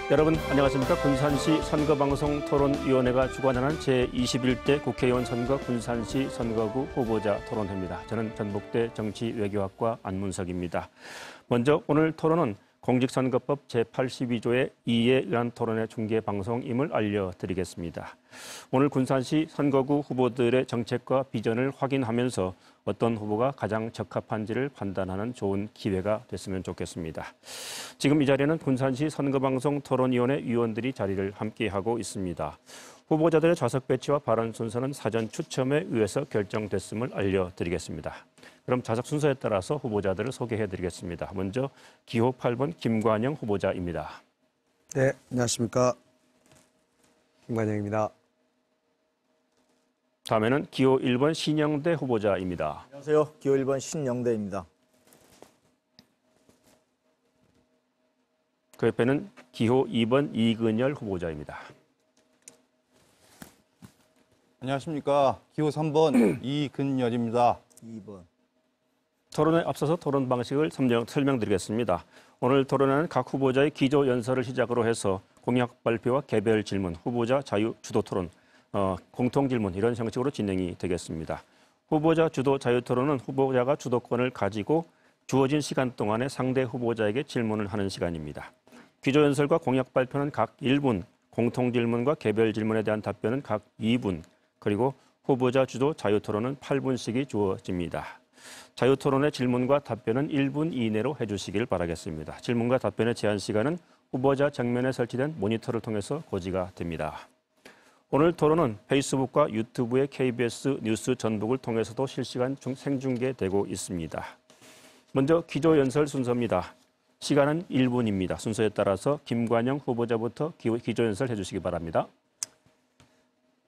여러분 안녕하십니까. 군산시 선거방송 토론위원회가 주관하는 제21대 국회의원 선거 군산시 선거구 후보자 토론회입니다. 저는 전북대 정치외교학과 안문석입니다. 먼저 오늘 토론은 공직선거법 제82조의 2에 의한 토론회 중계 방송임을 알려드리겠습니다. 오늘 군산시 선거구 후보들의 정책과 비전을 확인하면서 어떤 후보가 가장 적합한지를 판단하는 좋은 기회가 됐으면 좋겠습니다. 지금 이 자리에는 군산시 선거방송 토론위원회 위원들이 자리를 함께하고 있습니다. 후보자들의 좌석 배치와 발언 순서는 사전 추첨에 의해서 결정됐음을 알려드리겠습니다. 그럼 좌석 순서에 따라서 후보자들을 소개해드리겠습니다. 먼저 기호 8번 김관영 후보자입니다. 네, 안녕하십니까. 김관영입니다. 다음에는 기호 1번 신영대 후보자입니다. 안녕하세요. 기호 1번 신영대입니다. 그 옆에는 기호 2번 이근열 후보자입니다. 안녕하십니까. 기호 3번 이근열입니다. 2번. 토론에 앞서서 토론 방식을 설명드리겠습니다. 오늘 토론회는 각 후보자의 기조 연설을 시작으로 해서 공약 발표와 개별 질문, 후보자 자유 주도 토론, 공통 질문 이런 형식으로 진행이 되겠습니다. 후보자 주도 자유 토론은 후보자가 주도권을 가지고 주어진 시간 동안에 상대 후보자에게 질문을 하는 시간입니다. 기조 연설과 공약 발표는 각 1분, 공통 질문과 개별 질문에 대한 답변은 각 2분, 그리고 후보자 주도 자유 토론은 8분씩이 주어집니다. 자유토론의 질문과 답변은 1분 이내로 해주시길 바라겠습니다. 질문과 답변의 제한 시간은 후보자 정면에 설치된 모니터를 통해서 고지가 됩니다. 오늘 토론은 페이스북과 유튜브의 KBS 뉴스 전북을 통해서도 실시간 생중계되고 있습니다. 먼저 기조 연설 순서입니다. 시간은 1분입니다. 순서에 따라서 김관영 후보자부터 기조 연설 해주시기 바랍니다.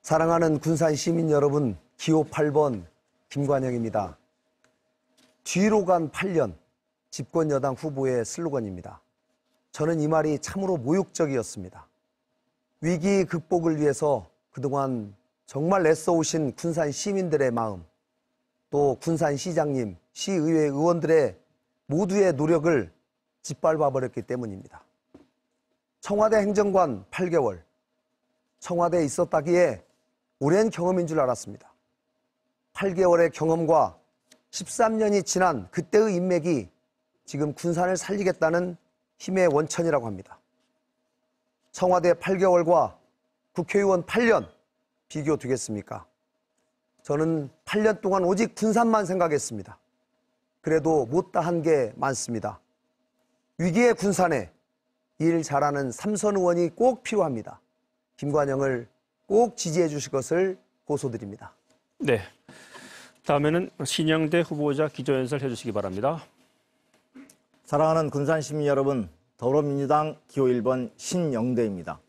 사랑하는 군산 시민 여러분, 기호 8번 김관영입니다. 뒤로 간 8년, 집권 여당 후보의 슬로건입니다. 저는 이 말이 참으로 모욕적이었습니다. 위기 극복을 위해서 그동안 정말 애써오신 군산 시민들의 마음, 또 군산 시장님, 시의회 의원들의 모두의 노력을 짓밟아버렸기 때문입니다. 청와대 행정관 8개월, 청와대에 있었다기에 오랜 경험인 줄 알았습니다. 8개월의 경험과 13년이 지난 그때의 인맥이 지금 군산을 살리겠다는 힘의 원천이라고 합니다. 청와대 8개월과 국회의원 8년 비교되겠습니까? 저는 8년 동안 오직 군산만 생각했습니다. 그래도 못다한 게 많습니다. 위기의 군산에 일 잘하는 삼선 의원이 꼭 필요합니다. 김관영을 꼭 지지해 주실 것을 고소드립니다. 네. 다음에는 신영대 후보자 기조 연설 해주시기 바랍니다. 사랑하는 군산 시민 여러분, 더불어민주당 기호 1번 신영대입니다.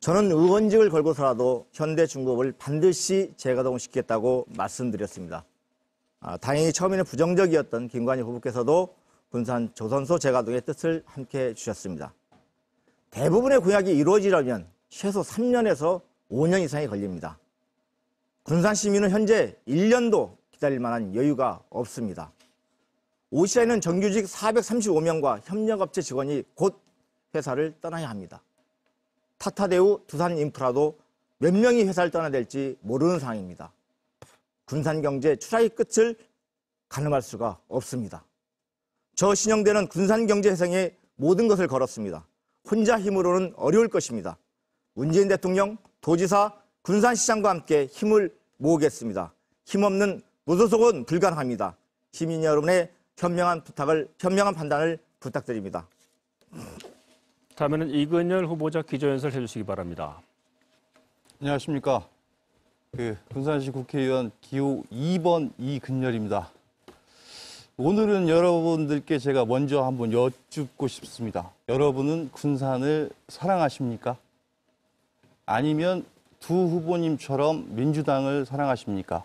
저는 의원직을 걸고서라도 현대중공업을 반드시 재가동시키겠다고 말씀드렸습니다. 다행히 처음에는 부정적이었던 김관영 후보께서도 군산 조선소 재가동의 뜻을 함께 해주셨습니다. 대부분의 공약이 이루어지려면 최소 3년에서 5년 이상이 걸립니다. 군산 시민은 현재 1년도 기다릴 만한 여유가 없습니다. OCI는 정규직 435명과 협력업체 직원이 곧 회사를 떠나야 합니다. 타타대우, 두산인프라도 몇 명이 회사를 떠나야 될지 모르는 상황입니다. 군산경제 추락의 끝을 가늠할 수가 없습니다. 저 신영대는 군산경제 회생에 모든 것을 걸었습니다. 혼자 힘으로는 어려울 것입니다. 문재인 대통령, 도지사, 군산시장과 함께 힘을 모으겠습니다. 힘없는 무소속은 불가능합니다. 시민 여러분의 현명한 판단을 부탁드립니다. 다음에는 이근열 후보자 기조 연설 해주시기 바랍니다. 안녕하십니까. 군산시 국회의원 기호 2번 이근열입니다. 오늘은 여러분들께 제가 먼저 한번 여쭙고 싶습니다. 여러분은 군산을 사랑하십니까? 아니면 두 후보님처럼 민주당을 사랑하십니까?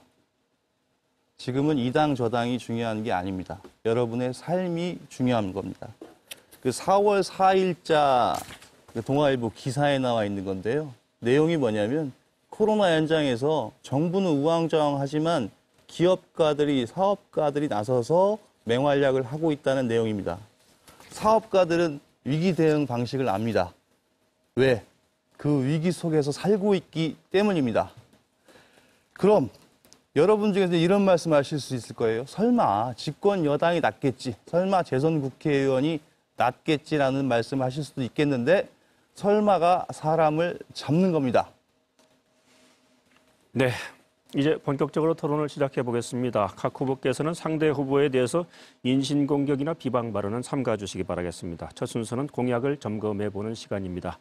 지금은 이 당 저 당이 중요한 게 아닙니다. 여러분의 삶이 중요한 겁니다. 4월 4일자 동아일보 기사에 나와 있는 건데요. 내용이 뭐냐면 코로나 현장에서 정부는 우왕좌왕하지만 기업가들이, 사업가들이 나서서 맹활약을 하고 있다는 내용입니다. 사업가들은 위기 대응 방식을 압니다. 왜? 그 위기 속에서 살고 있기 때문입니다. 그럼 여러분 중에서 이런 말씀 하실 수 있을 거예요. 설마 집권 여당이 낫겠지. 설마 재선 국회의원이 낫겠지라는 말씀을 하실 수도 있겠는데 설마가 사람을 잡는 겁니다. 네, 이제 본격적으로 토론을 시작해 보겠습니다. 각 후보께서는 상대 후보에 대해서 인신공격이나 비방 발언은 삼가 주시기 바라겠습니다. 첫 순서는 공약을 점검해 보는 시간입니다.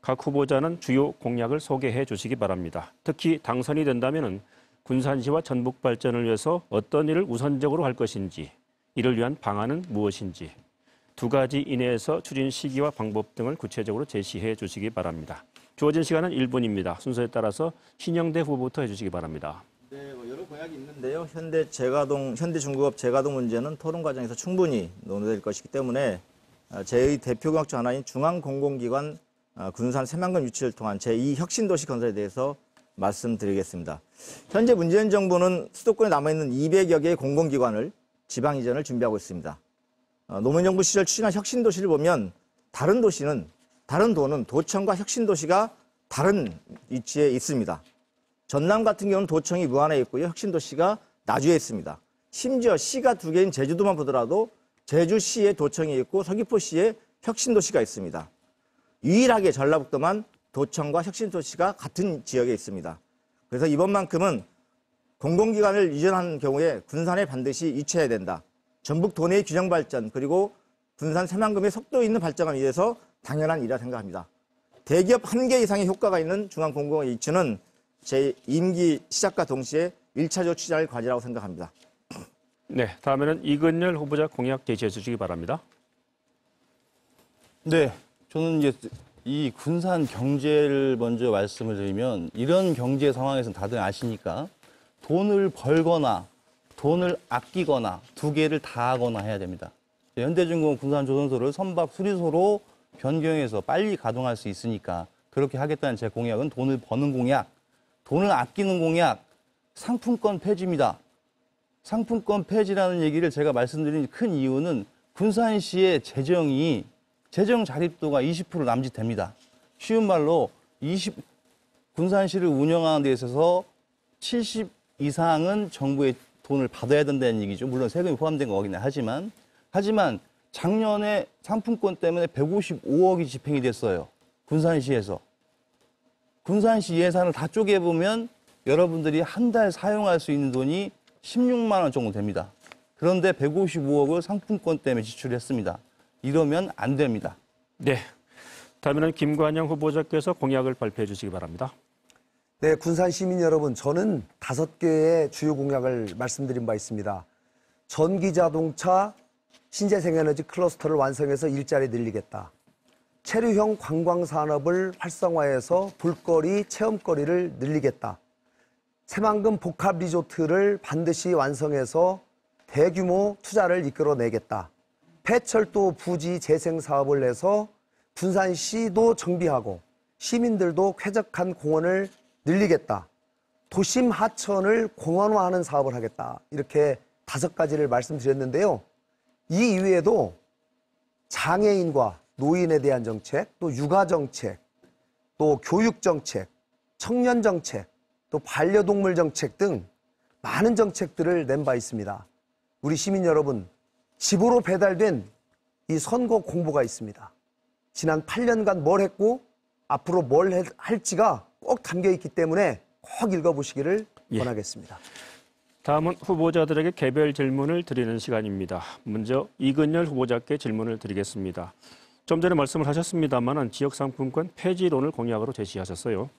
각 후보자는 주요 공약을 소개해 주시기 바랍니다. 특히 당선이 된다면 군산시와 전북 발전을 위해서 어떤 일을 우선적으로 할 것인지, 이를 위한 방안은 무엇인지, 2가지 이내에서 추진 시기와 방법 등을 구체적으로 제시해 주시기 바랍니다. 주어진 시간은 1분입니다. 순서에 따라서 신영대 후보부터 해주시기 바랍니다. 네, 여러 공약이 있는데요. 현대중공업 재가동 문제는 토론 과정에서 충분히 논의될 것이기 때문에 제 대표 공약 중 하나인 중앙공공기관 군산 새만금 유치를 통한 제2혁신도시 건설에 대해서 말씀드리겠습니다. 현재 문재인 정부는 수도권에 남아있는 200여 개의 공공기관을 지방 이전을 준비하고 있습니다. 노무현 정부 시절 추진한 혁신도시를 보면 다른 도는 도청과 혁신도시가 다른 위치에 있습니다. 전남 같은 경우는 도청이 무안에 있고요. 혁신도시가 나주에 있습니다. 심지어 시가 2개인 제주도만 보더라도 제주시에 도청이 있고 서귀포시에 혁신도시가 있습니다. 유일하게 전라북도만 도청과 혁신도시가 같은 지역에 있습니다. 그래서 이번만큼은 공공기관을 이전하는 경우에 군산에 반드시 유치해야 된다. 전북 도내의 균형 발전 그리고 군산 새만금의 속도 있는 발전을 위해서 당연한 일이라 생각합니다. 대기업 1개 이상의 효과가 있는 중앙공공의 유치는 제 임기 시작과 동시에 1차적 추진할 과제라고 생각합니다. 네, 다음에는 이근열 후보자 공약 제시해 주시기 바랍니다. 네, 저는 이제 이 군산 경제를 먼저 말씀을 드리면 이런 경제 상황에서는 다들 아시니까 돈을 벌거나 돈을 아끼거나 2개를 다 하거나 해야 됩니다. 현대중공업 군산조선소를 선박 수리소로 변경해서 빨리 가동할 수 있으니까 그렇게 하겠다는 제 공약은 돈을 버는 공약, 돈을 아끼는 공약, 상품권 폐지입니다. 상품권 폐지라는 얘기를 제가 말씀드린 큰 이유는 군산시의 재정 자립도가 20% 남짓됩니다. 쉬운 말로 군산시를 운영하는 데 있어서 70 이상은 정부의 돈을 받아야 된다는 얘기죠. 물론 세금이 포함된 거긴 하지만 작년에 상품권 때문에 155억이 집행이 됐어요. 군산시에서. 군산시 예산을 다 쪼개보면 여러분들이 한 달 사용할 수 있는 돈이 16만 원 정도 됩니다. 그런데 155억을 상품권 때문에 지출했습니다. 이러면 안 됩니다. 네, 다음에는 김관영 후보자께서 공약을 발표해 주시기 바랍니다. 네, 군산 시민 여러분, 저는 5개의 주요 공약을 말씀드린 바 있습니다. 전기자동차 신재생에너지 클러스터를 완성해서 일자리 늘리겠다. 체류형 관광산업을 활성화해서 볼거리, 체험거리를 늘리겠다. 새만금 복합리조트를 반드시 완성해서 대규모 투자를 이끌어내겠다. 폐철도 부지 재생 사업을 내서 군산시도 정비하고 시민들도 쾌적한 공원을 늘리겠다. 도심 하천을 공원화하는 사업을 하겠다. 이렇게 5가지를 말씀드렸는데요. 이 이외에도 장애인과 노인에 대한 정책, 또 육아 정책, 또 교육 정책, 청년 정책, 또 반려동물 정책 등 많은 정책들을 낸 바 있습니다. 우리 시민 여러분, 집으로 배달된 이 선거 공보가 있습니다. 지난 8년간 뭘 했고 앞으로 뭘 할지가 꼭 담겨 있기 때문에 꼭 읽어보시기를 원하겠습니다. 다음은 후보자들에게 개별 질문을 드리는 시간입니다. 먼저 이근열 후보자께 질문을 드리겠습니다. 좀 전에 말씀을 하셨습니다만 지역상품권 폐지론을 공약으로 제시하셨어요.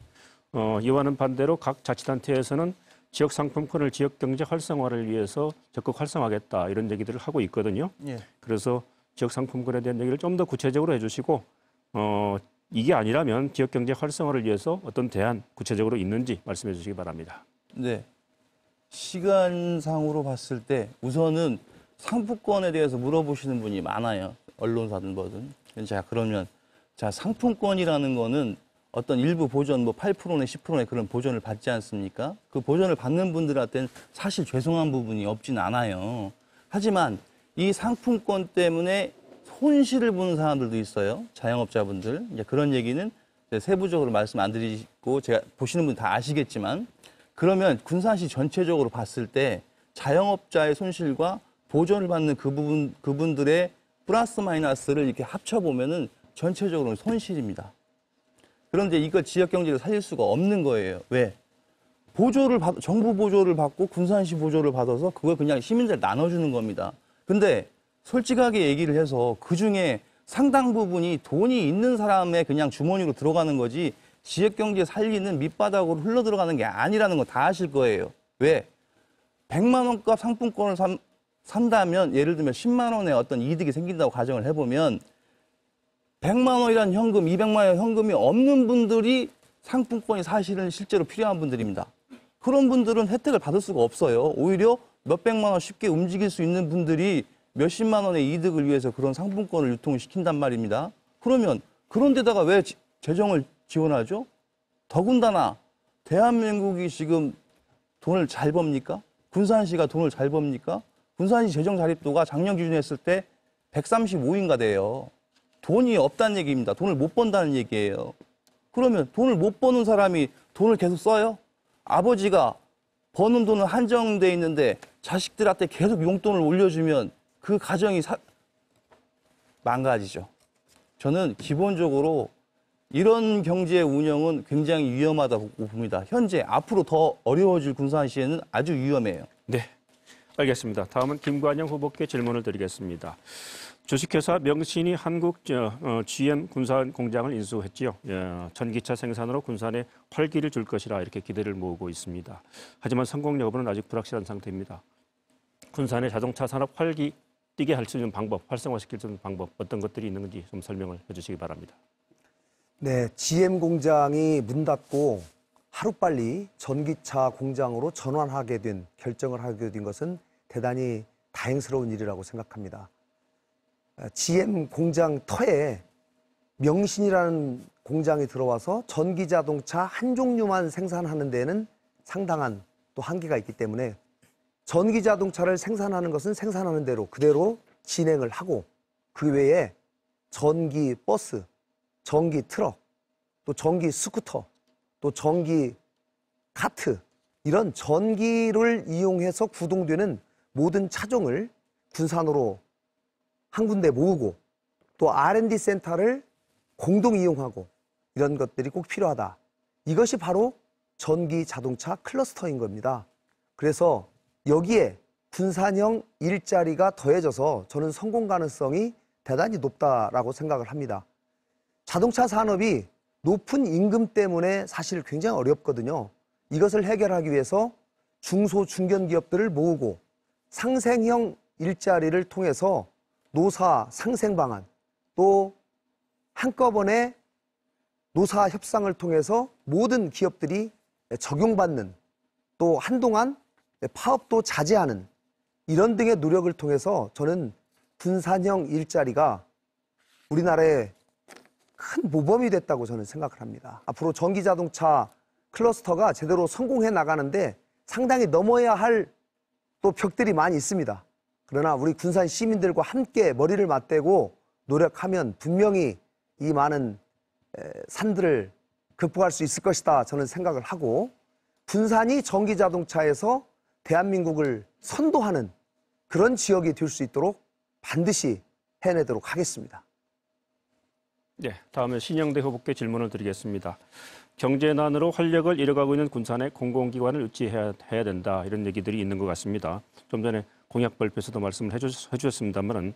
이와는 반대로 각 자치단체에서는 지역상품권을 지역경제 활성화를 위해서 적극 활성화하겠다 이런 얘기들을 하고 있거든요. 예. 그래서 지역상품권에 대한 얘기를 좀 더 구체적으로 해주시고 이게 아니라면 지역경제 활성화를 위해서 어떤 대안 구체적으로 있는지 말씀해 주시기 바랍니다. 네. 시간상으로 봤을 때 우선은 상품권에 대해서 물어보시는 분이 많아요. 언론사든 뭐든. 그러면 상품권이라는 거는 어떤 일부 보전, 8%나 10%의 그런 보전을 받지 않습니까? 그 보전을 받는 분들한테는 사실 죄송한 부분이 없진 않아요. 하지만 이 상품권 때문에 손실을 보는 사람들도 있어요. 자영업자분들. 이제 그런 얘기는 세부적으로 말씀 안 드리고 제가 보시는 분 다 아시겠지만 그러면 군산시 전체적으로 봤을 때 자영업자의 손실과 보전을 받는 그분들의 플러스 마이너스를 이렇게 합쳐보면은 전체적으로는 손실입니다. 그런데 이걸 지역 경제를 살릴 수가 없는 거예요. 왜? 정부 보조를 받고 군산시 보조를 받아서 그걸 그냥 시민들 나눠주는 겁니다. 근데 솔직하게 얘기를 해서 그중에 상당 부분이 돈이 있는 사람의 그냥 주머니로 들어가는 거지 지역 경제 살리는 밑바닥으로 흘러 들어가는 게 아니라는 거 다 아실 거예요. 왜? 100만 원값 상품권을 산다면 예를 들면 10만 원의 어떤 이득이 생긴다고 가정을 해보면 100만 원이란 현금, 200만 원 현금이 없는 분들이 상품권이 사실은 실제로 필요한 분들입니다. 그런 분들은 혜택을 받을 수가 없어요. 오히려 몇백만 원 쉽게 움직일 수 있는 분들이 몇십만 원의 이득을 위해서 그런 상품권을 유통을 시킨단 말입니다. 그러면 그런 데다가 왜 재정을 지원하죠? 더군다나 대한민국이 지금 돈을 잘 법니까? 군산시가 돈을 잘 법니까? 군산시 재정 자립도가 작년 기준에 했을 때 135인가 돼요. 돈이 없다는 얘기입니다. 돈을 못 번다는 얘기예요. 그러면 돈을 못 버는 사람이 돈을 계속 써요? 아버지가 버는 돈은 한정돼 있는데 자식들한테 계속 용돈을 올려주면 그 가정이 망가지죠. 저는 기본적으로 이런 경제 운영은 굉장히 위험하다고 봅니다. 현재 앞으로 더 어려워질 군산시에는 아주 위험해요. 네, 알겠습니다. 다음은 김관영 후보께 질문을 드리겠습니다. 주식회사 명신이 한국 GM 군산 공장을 인수했지요. 전기차 생산으로 군산에 활기를 줄 것이라 이렇게 기대를 모으고 있습니다. 하지만 성공 여부는 아직 불확실한 상태입니다. 군산의 자동차 산업 활기 뛰게 할 수 있는 방법, 활성화시킬 수 있는 방법 어떤 것들이 있는지 좀 설명을 해주시기 바랍니다. 네, GM 공장이 문 닫고 하루빨리 전기차 공장으로 결정을 하게 된 것은 대단히 다행스러운 일이라고 생각합니다. GM 공장 터에 명신이라는 공장이 들어와서 전기자동차 한 종류만 생산하는 데는 상당한 또 한계가 있기 때문에 전기자동차를 생산하는 것은 생산하는 대로 그대로 진행을 하고 그 외에 전기 버스, 전기 트럭, 또 전기 스쿠터, 또 전기 카트 이런 전기를 이용해서 구동되는 모든 차종을 군산으로 한 군데 모으고 또 R&D 센터를 공동 이용하고 이런 것들이 꼭 필요하다. 이것이 바로 전기 자동차 클러스터인 겁니다. 그래서 여기에 군산형 일자리가 더해져서 저는 성공 가능성이 대단히 높다라고 생각을 합니다. 자동차 산업이 높은 임금 때문에 사실 굉장히 어렵거든요. 이것을 해결하기 위해서 중소 중견기업들을 모으고 상생형 일자리를 통해서 노사 상생 방안 또 한꺼번에 노사 협상을 통해서 모든 기업들이 적용받는 또 한동안 파업도 자제하는 이런 등의 노력을 통해서 저는 군산형 일자리가 우리나라의 큰 모범이 됐다고 저는 생각을 합니다. 앞으로 전기자동차 클러스터가 제대로 성공해 나가는데 상당히 넘어야 할 또 벽들이 많이 있습니다. 그러나 우리 군산 시민들과 함께 머리를 맞대고 노력하면 분명히 이 많은 산들을 극복할 수 있을 것이다 저는 생각을 하고 군산이 전기자동차에서 대한민국을 선도하는 그런 지역이 될 수 있도록 반드시 해내도록 하겠습니다. 네, 다음은 신영대 후보께 질문을 드리겠습니다. 경제난으로 활력을 잃어가고 있는 군산의 공공기관을 유치해야 된다 이런 얘기들이 있는 것 같습니다. 좀 전에 공약 발표에서도 말씀을 해주셨습니다만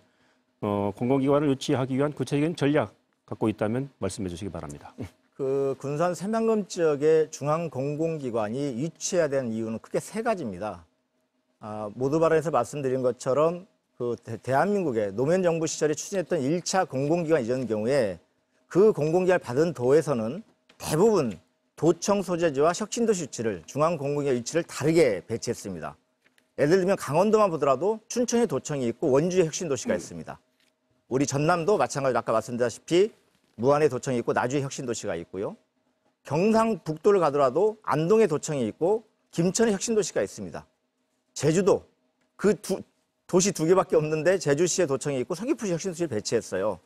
공공기관을 유치하기 위한 구체적인 전략 갖고 있다면 말씀해 주시기 바랍니다. 그 군산 새만금 지역의 중앙 공공기관이 유치해야 되는 이유는 크게 세 가지입니다. 모두 발언에서 말씀드린 것처럼 그 대한민국의 노무현 정부 시절에 추진했던 1차 공공기관 이전 경우에 그 공공기관을 받은 도에서는 대부분 도청 소재지와 혁신도시 유치를 중앙 공공기관 유치를 다르게 배치했습니다. 예를 들면 강원도만 보더라도 춘천에 도청이 있고 원주에 혁신도시가 있습니다. 우리 전남도 마찬가지로 아까 말씀드렸다시피 무안에 도청이 있고 나주에 혁신도시가 있고요. 경상북도를 가더라도 안동에 도청이 있고 김천에 혁신도시가 있습니다. 제주도 그 도시 두 개밖에 없는데 제주시에 도청이 있고 서귀포시 혁신도시를 배치했어요.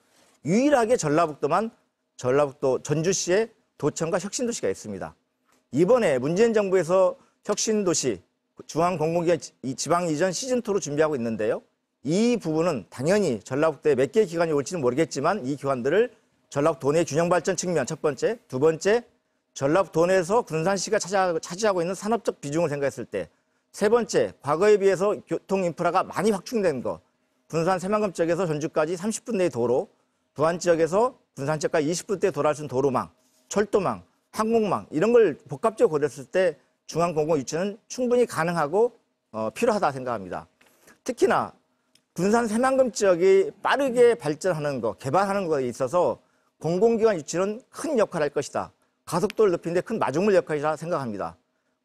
유일하게 전라북도 전주시에 도청과 혁신도시가 있습니다. 이번에 문재인 정부에서 혁신도시, 중앙공공기관 지방 이전 시즌2로 준비하고 있는데요. 이 부분은 당연히 전라북도에 몇 개의 기관이 올지는 모르겠지만 이 기관들을 전라북도 내 균형 발전 측면 첫 번째, 두 번째 전라북도 내에서 군산시가 차지하고 있는 산업적 비중을 생각했을 때 세 번째, 과거에 비해서 교통 인프라가 많이 확충된 거, 군산 새만금 지역에서 전주까지 30분 내의 도로, 부안 지역에서 군산 지역까지 20분 내에 돌아갈 수 있는 도로망, 철도망, 항공망 이런 걸 복합적으로 고려했을 때 중앙공공 유치는 충분히 가능하고 필요하다 생각합니다. 특히나 군산 새만금 지역이 빠르게 발전하는 거, 개발하는 거에 있어서 공공기관 유치는 큰 역할을 할 것이다. 가속도를 높이는 데 큰 마중물 역할이라 생각합니다.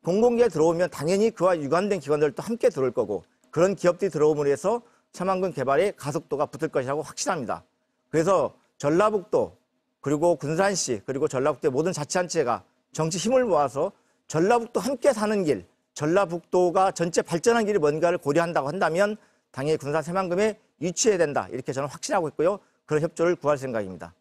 공공기관에 들어오면 당연히 그와 유관된 기관들도 함께 들어올 거고 그런 기업들이 들어옴으로 해서 새만금 개발에 가속도가 붙을 것이라고 확신합니다. 그래서 전라북도 그리고 군산시 그리고 전라북도의 모든 자치단체가 정치 힘을 모아서 전라북도 함께 사는 길, 전라북도가 전체 발전한 길이 뭔가를 고려한다고 한다면 당연히 군산 새만금에 유치해야 된다. 이렇게 저는 확신하고 있고요. 그런 협조를 구할 생각입니다.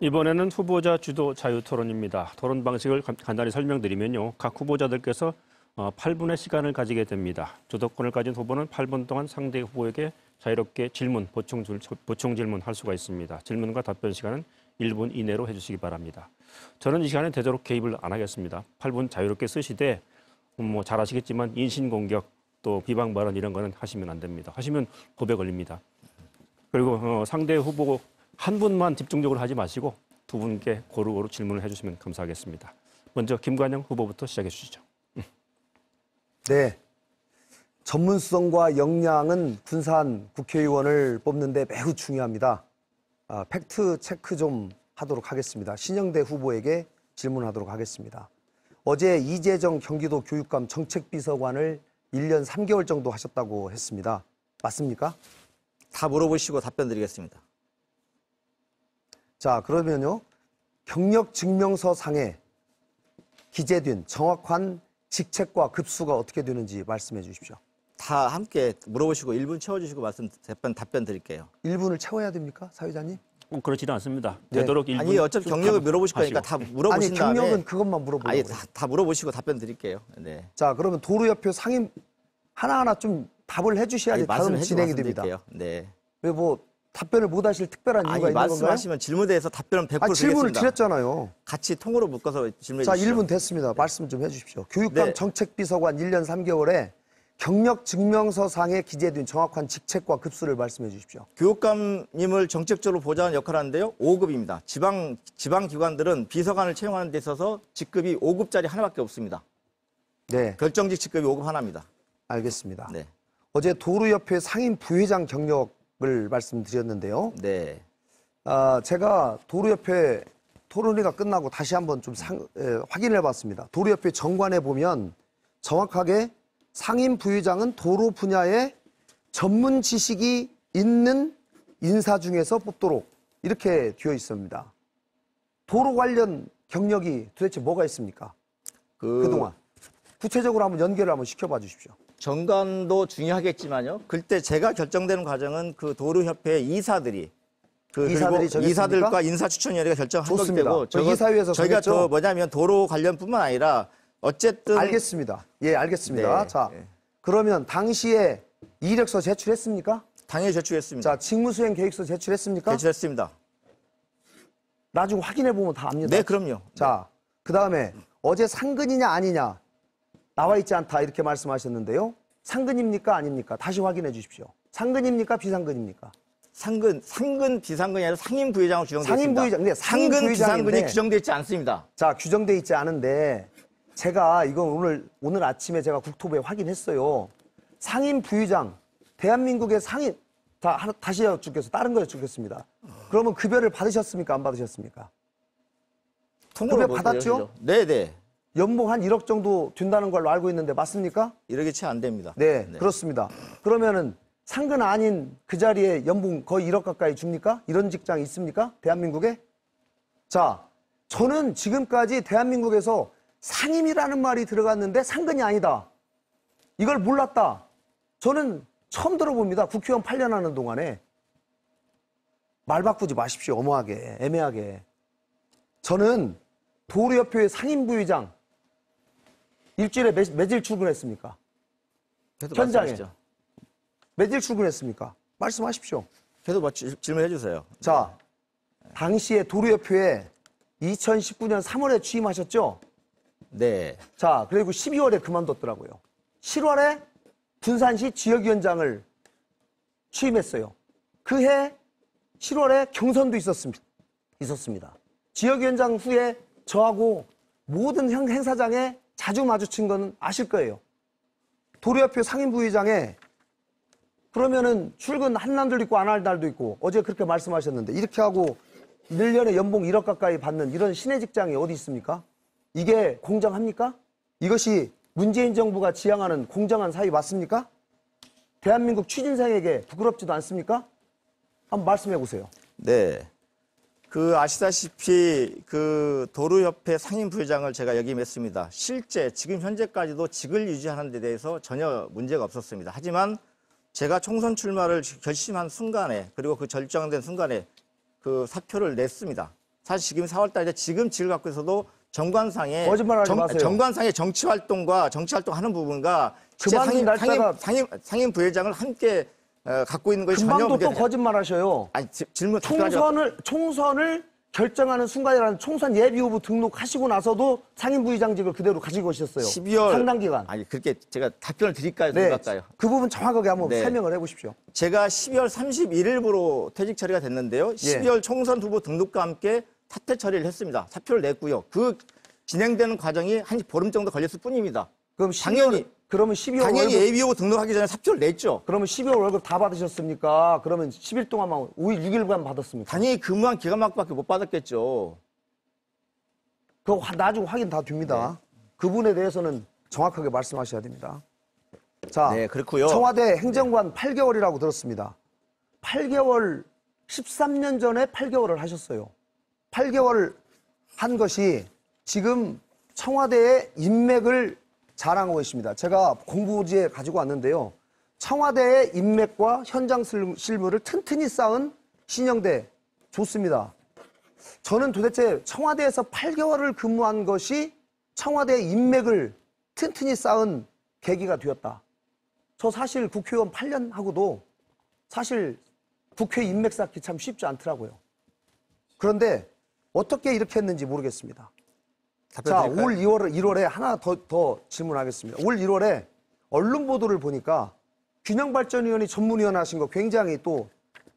이번에는 후보자 주도 자유 토론입니다. 토론 방식을 간단히 설명드리면요. 각 후보자들께서 8분의 시간을 가지게 됩니다. 주도권을 가진 후보는 8분 동안 상대 후보에게 자유롭게 질문, 보충 질문할 수가 있습니다. 질문과 답변 시간은 1분 이내로 해주시기 바랍니다. 저는 이 시간에 되도록 개입을 안 하겠습니다. 8분 자유롭게 쓰시되 잘 아시겠지만 인신공격 또 비방 발언 이런 거는 하시면 안 됩니다. 하시면 법에 걸립니다. 그리고 상대 후보 한 분만 집중적으로 하지 마시고 두 분께 고루고루 질문을 해주시면 감사하겠습니다. 먼저 김관영 후보부터 시작해 주시죠. 네. 전문성과 역량은 군산 국회의원을 뽑는데 매우 중요합니다. 팩트 체크 좀 하도록 하겠습니다. 신영대 후보에게 질문하도록 하겠습니다. 어제 이재정 경기도 교육감 정책비서관을 1년 3개월 정도 하셨다고 했습니다. 맞습니까? 다 물어보시고 답변 드리겠습니다. 자, 그러면요. 경력증명서상에 기재된 정확한 직책과 급수가 어떻게 되는지 말씀해 주십시오. 다 함께 물어보시고 1분 채워주시고 답변 드릴게요. 1분을 채워야 됩니까, 사회자님? 그렇지는 않습니다. 네. 되도록 1분. 아니 어차피 경력을 물어보실 거니까 다 물어보신 아니, 다음에 경력은 그것만 물어보려고 아예 그래요. 다 물어보시고 답변 드릴게요. 네. 자, 그러면 도로협회 상임 하나하나 좀 답을 해주셔야지 다음 진행이 됩니다. 네. 왜 뭐 답변을 못 하실 특별한 이유가 아니 있는 건가요? 말씀하시면 질문에 대해서 답변은 100% 질문을 드리겠습니다. 드렸잖아요. 같이 통으로 묶어서 질문해 자, 주시죠. 1분 됐습니다. 말씀 좀 해주십시오. 교육감 네. 정책비서관 1년 3개월에 경력증명서상에 기재된 정확한 직책과 급수를 말씀해 주십시오. 교육감님을 정책적으로 보좌하는 역할을 하는데요. 5급입니다. 지방 기관들은 비서관을 채용하는 데 있어서 직급이 5급짜리 하나밖에 없습니다. 네, 결정직 직급이 5급 하나입니다. 알겠습니다. 네. 어제 도로협회 상임 부회장 경력을 말씀드렸는데요. 네. 제가 도로협회 토론회가 끝나고 다시 한번 좀 확인해 봤습니다. 도로협회 정관에 보면 정확하게 상임 부회장은 도로 분야에 전문 지식이 있는 인사 중에서 뽑도록 이렇게 되어 있습니다. 도로 관련 경력이 도대체 뭐가 있습니까? 그동안. 구체적으로 한번 연결을 한번 시켜봐 주십시오. 정관도 중요하겠지만요. 그때 제가 결정되는 과정은 그 도로협회 이사들이 이사들이 정했습니까? 이사들과 인사추천위원회가 결정한 거기 좋습니다. 때문에 저 이사회에서 저희가 정했죠? 더 뭐냐면 도로 관련뿐만 아니라 어쨌든 알겠습니다. 예, 알겠습니다. 네, 자, 네. 그러면 당시에 이력서 제출했습니까? 당연히 제출했습니다. 자, 직무수행 계획서 제출했습니까? 제출했습니다. 나중에 확인해 보면 다 압니다. 네, 그럼요. 자, 그 다음에 어제 상근이냐 아니냐 나와 있지 않다 이렇게 말씀하셨는데요. 상근입니까 아닙니까? 다시 확인해 주십시오. 상근입니까 비상근입니까? 상근, 비상근이 아니라 상임 부회장으로 규정되어 상임 있습니다. 부회장, 네, 상임 상근, 부회장인데. 비상근이 규정되어 있지 않습니다. 자, 규정돼 있지 않은데 제가 이건 오늘 아침에 제가 국토부에 확인했어요. 상임 부의장, 대한민국의 상임, 다시 여쭙겠습니다. 다른 거 여쭙겠습니다. 그러면 급여를 받으셨습니까? 안 받으셨습니까? 급여 받았죠? 네네. 연봉 한 1억 정도 된다는 걸로 알고 있는데 맞습니까? 이렇게 채 안 됩니다. 네, 그렇습니다. 그러면은 상근 아닌 그 자리에 연봉 거의 1억 가까이 줍니까? 이런 직장이 있습니까? 대한민국에? 자, 저는 지금까지 대한민국에서 상임이라는 말이 들어갔는데 상근이 아니다. 이걸 몰랐다. 저는 처음 들어봅니다. 국회의원 8년 하는 동안에. 말 바꾸지 마십시오. 엄하게, 애매하게. 저는 도로협회 상임부의장 일주일에 며칠 출근했습니까? 계속 현장에. 말씀하시죠. 며칠 출근했습니까? 말씀하십시오. 계속 질문해 주세요. 자, 당시에 도로협회에 2019년 3월에 취임하셨죠? 네. 자, 그리고 12월에 그만뒀더라고요. 7월에 군산시 지역위원장을 취임했어요. 그해 7월에 경선도 있었습니다. 지역위원장 후에 저하고 모든 행사장에 자주 마주친 건 아실 거예요. 도로협회 상임부의장에 그러면은 출근 한 날도 있고 안 할 날도 있고 어제 그렇게 말씀하셨는데 이렇게 하고 1년에 연봉 1억 가까이 받는 이런 신의 직장이 어디 있습니까? 이게 공정합니까? 이것이 문재인 정부가 지향하는 공정한 사회 맞습니까? 대한민국 취준생에게 부끄럽지도 않습니까? 한번 말씀해 보세요. 네. 그 아시다시피 그 도로협회 상임부회장을 제가 역임했습니다. 실제 지금 현재까지도 직을 유지하는 데 대해서 전혀 문제가 없었습니다. 하지만 제가 총선 출마를 결심한 순간에 그리고 그 결정된 순간에 그 사표를 냈습니다. 사실 지금 4월 달에 지금 직을 갖고 있어도 정관상에 거짓말하지 마세요. 정관상의 정치 활동하는 부분과 그만둔 날짜가 상임 부회장을 함께 갖고 있는 것이 전혀 금방도 또 문제가 거짓말하셔요. 아니 질문 답변하지 총선을 결정하는 순간이라는 총선 예비 후보 등록하시고 나서도 상임부의장직을 그대로 가지고 계셨어요. 12월 상당 기간. 아니 그렇게 제가 답변을 드릴까요? 네, 드릴까요? 그 부분 정확하게 한번 네. 설명을 해보십시오. 제가 12월 31일부로 퇴직 처리가 됐는데요. 12월 총선 후보 등록과 함께 사퇴 처리를 했습니다. 사표를 냈고요. 그 진행되는 과정이 한 보름 정도 걸렸을 뿐입니다. 그럼 그러면 12월 당연히 월급, 예비 후보 등록하기 전에 사표를 냈죠. 그러면 12월 월급 다 받으셨습니까? 그러면 10일 동안만 5일 6일간 받았습니까? 당연히 근무한 기간만큼밖에 못 받았겠죠. 그거 나중에 확인 다 됩니다. 그 부분에 대해서는 정확하게 말씀하셔야 됩니다. 자, 네, 그렇고요. 청와대 행정관 8개월이라고 들었습니다. 8개월, 13년 전에 8개월을 하셨어요. 8개월 한 것이 지금 청와대의 인맥을 자랑하고 있습니다. 제가 공부지에 가지고 왔는데요. 청와대의 인맥과 현장 실무를 튼튼히 쌓은 신영대 좋습니다. 저는 도대체 청와대에서 8개월을 근무한 것이 청와대의 인맥을 튼튼히 쌓은 계기가 되었다. 저 사실 국회의원 8년 하고도 사실 국회 인맥 쌓기 참 쉽지 않더라고요. 그런데 어떻게 이렇게 했는지 모르겠습니다. 자, 올 1월에 하나 더 질문하겠습니다. 올 1월에 언론 보도를 보니까 균형발전위원회 전문위원 하신 거 굉장히 또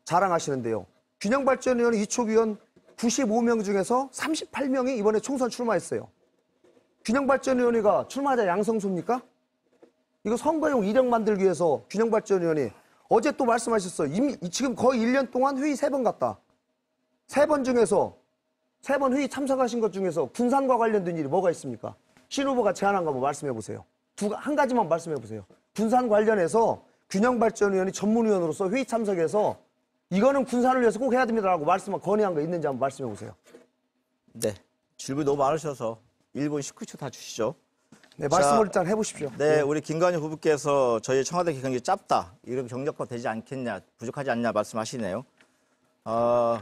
자랑하시는데요. 균형발전위원회 이촉위원 95명 중에서 38명이 이번에 총선 출마했어요. 균형발전위원회가 출마자 양성소입니까? 이거 선거용 이력 만들기 위해서 균형발전위원회 어제 또 말씀하셨어요. 지금 거의 1년 동안 회의 3번 갔다. 3번 중에서 3번 회의 참석하신 것 중에서 군산과 관련된 일이 뭐가 있습니까? 신 후보가 제안한 거 한번 말씀해 보세요. 한 가지만 말씀해 보세요. 군산 관련해서 균형발전위원회 전문위원으로서 회의 참석해서 이거는 군산을 위해서 꼭 해야 됩니다라고 건의한 거 있는지 한번 말씀해 보세요. 네. 질문이 너무 많으셔서 1분 19초 다 주시죠. 네, 말씀을 일단 해보십시오. 네, 우리 김관영 후보께서 저희 청와대 기강이 짧다, 이런 경력화 되지 않겠냐, 부족하지 않냐 말씀하시네요.